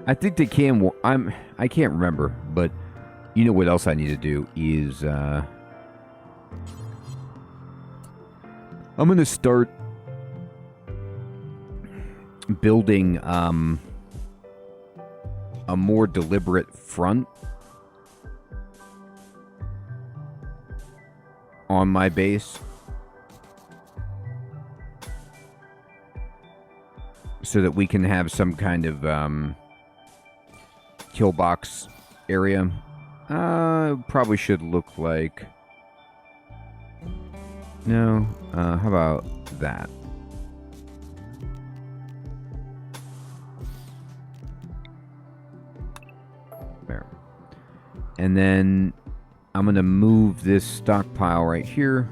I think they can. I can't remember, but you know what else I need to do is I'm gonna start building a more deliberate front on my base, so that we can have some kind of kill box area. Probably should look like... No, how about that? There. And then I'm going to move this stockpile right here.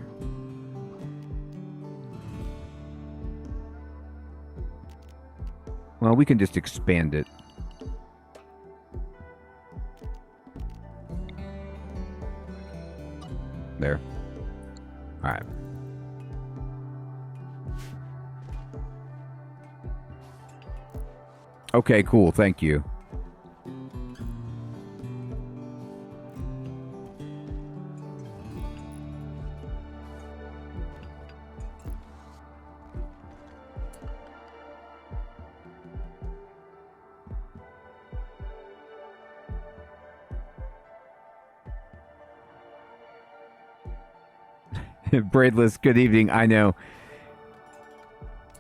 Well, we can just expand it. There. All right. Okay, cool. Thank you. Braidless, good evening. I know.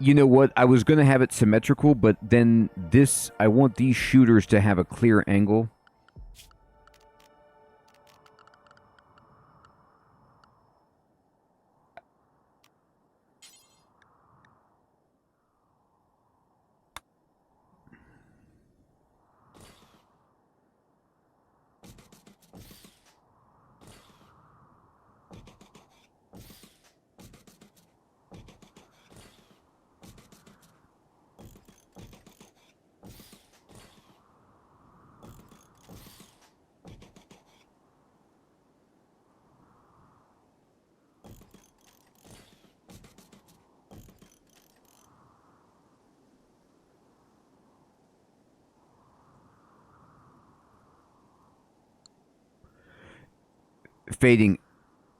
You know what? I was going to have it symmetrical, but then this... I want these shooters to have a clear angle. Fading.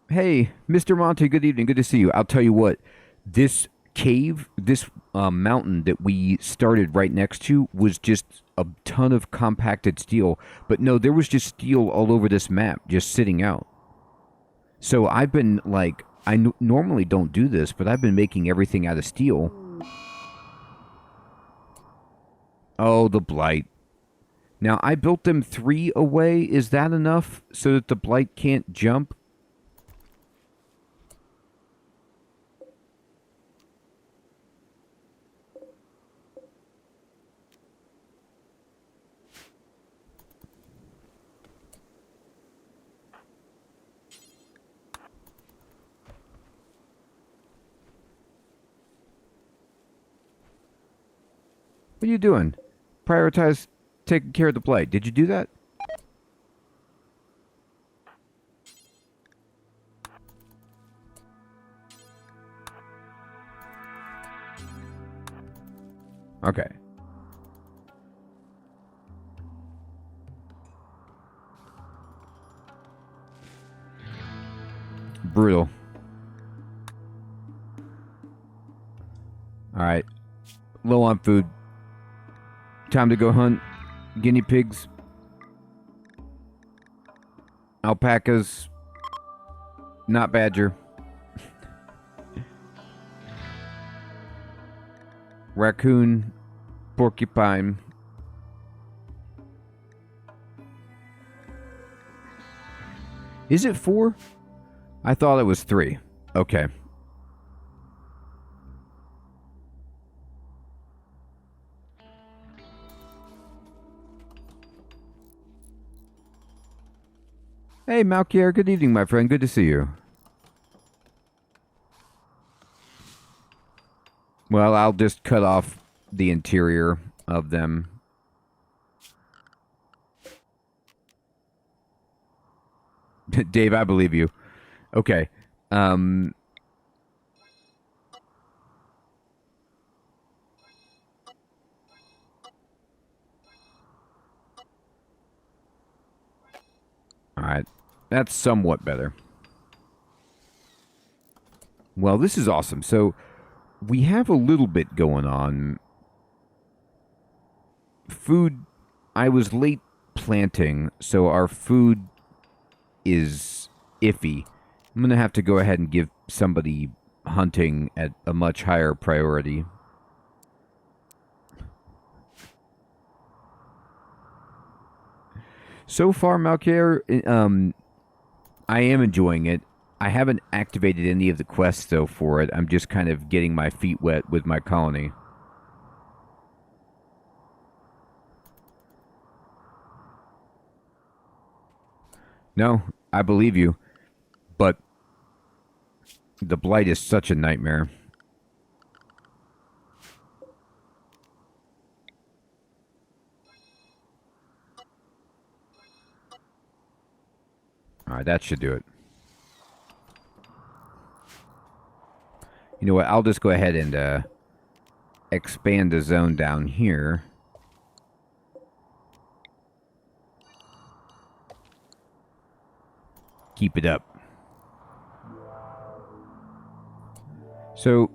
Hey, Mr. Monte, good evening. Good to see you. I'll tell you what, this cave, this mountain that we started right next to was just a ton of compacted steel. But no, there was just steel all over this map, just sitting out. So I've been like, normally don't do this, but I've been making everything out of steel. Oh, the blight. Now, I built them 3 away. Is that enough so that the blight can't jump? What are you doing? Prioritize taking care of the blight. Did you do that? Okay. Brutal. Alright. Low on food. Time to go hunt guinea pigs. Alpacas. Not badger. Raccoon. Porcupine. Is it 4? I thought it was 3. Okay. Hey, Malkier. Good evening, my friend. Good to see you. Well, I'll just cut off the interior of them. Dave, I believe you. Okay. Alright, that's somewhat better. Well, this is awesome. So, we have a little bit going on. Food, I was late planting, so our food is iffy. I'm going to have to go ahead and give somebody hunting at a much higher priority. So far, Malkier, I am enjoying it. I haven't activated any of the quests, though, for it. I'm just kind of getting my feet wet with my colony. No, I believe you. But the blight is such a nightmare. Alright, that should do it. You know what? I'll just go ahead and expand the zone down here. Keep it up. So,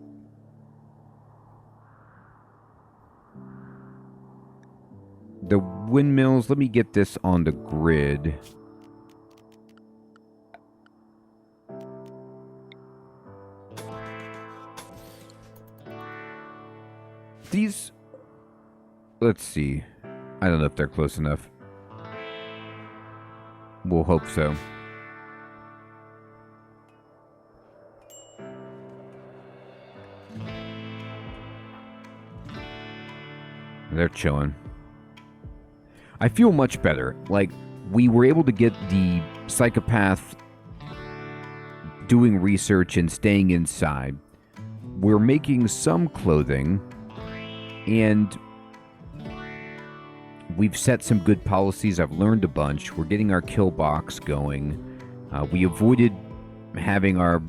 the windmills, let me get this on the grid. these... Let's see. I don't know if they're close enough. We'll hope so. They're chilling. I feel much better. Like, we were able to get the psychopath doing research and staying inside. We're making some clothing, and we've set some good policies. I've learned a bunch. We're getting our kill box going. We avoided having our,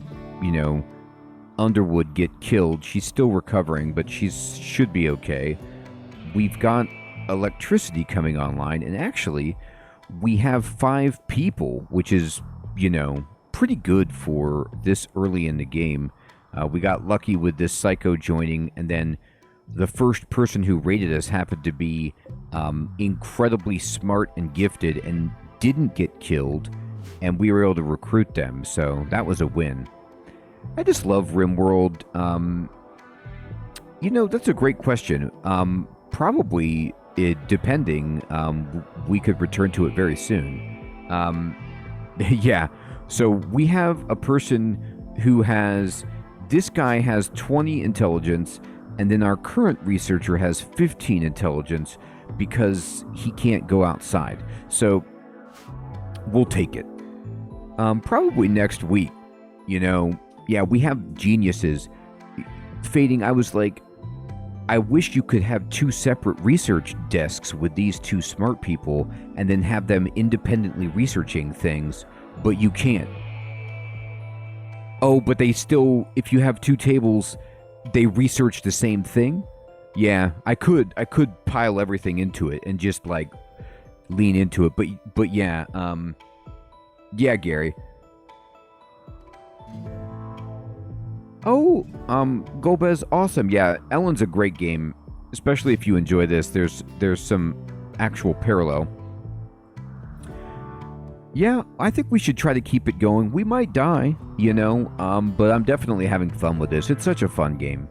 Underwood get killed. She's still recovering, but she should be okay. We've got electricity coming online, and actually, we have 5 people, which is, pretty good for this early in the game. We got lucky with this psycho joining, and then the first person who raided us happened to be incredibly smart and gifted and didn't get killed, and we were able to recruit them, so that was a win. I just love RimWorld. That's a great question. Probably, depending, we could return to it very soon. Yeah, so we have a person who has... This guy has 20 intelligence, and then our current researcher has 15 intelligence because he can't go outside. So we'll take it. Probably next week, Yeah, we have geniuses. Fading, I was like, I wish you could have 2 separate research desks with these 2 smart people and then have them independently researching things, but you can't. Oh, but they still, if you have 2 tables, they research the same thing? Yeah, I could pile everything into it and just, lean into it, but yeah, yeah, Gary. Oh, Golbez, awesome. Yeah, Ellen's a great game, especially if you enjoy this. There's some actual parallel. Yeah, I think we should try to keep it going. We might die, but I'm definitely having fun with this. It's such a fun game.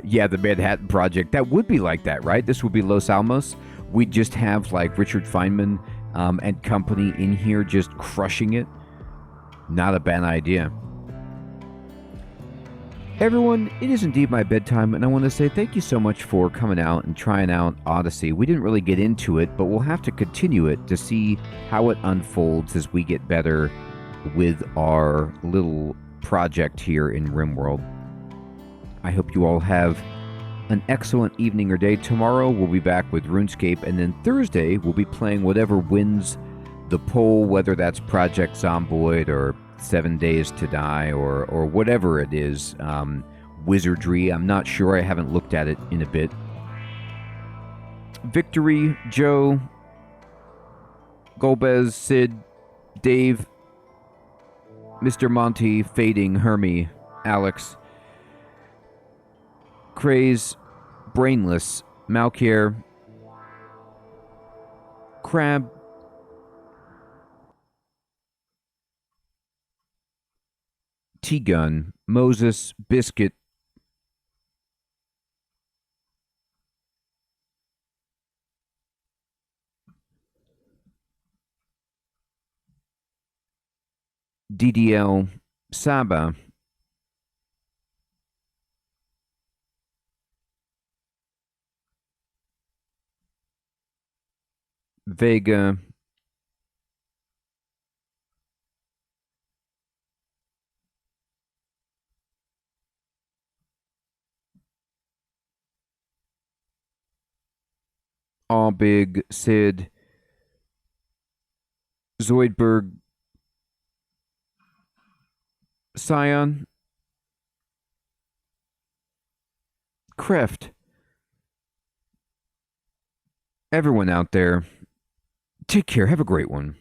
Yeah, the Manhattan Project. That would be like that, right? This would be Los Alamos. We'd just have, Richard Feynman and company in here just crushing it. Not a bad idea. Everyone, it is indeed my bedtime, and I want to say thank you so much for coming out and trying out Odyssey. We didn't really get into it, but we'll have to continue it to see how it unfolds as we get better with our little project here in RimWorld. I hope you all have an excellent evening or day. Tomorrow we'll be back with RuneScape, and then Thursday we'll be playing whatever wins the poll, whether that's Project Zomboid or 7 Days to Die or whatever it is. Wizardry, I'm not sure. I haven't looked at it in a bit. Victory, Joe, Golbez, Sid, Dave, Mr. Monty, Fading, Hermie, Alex, Craze, Brainless, Malkier, Crab, T-Gun, Moses, Biscuit, DDL, Saba, Vega, All Big, Sid, Zoidberg, Scion, Kreft. Everyone out there, take care. Have a great one.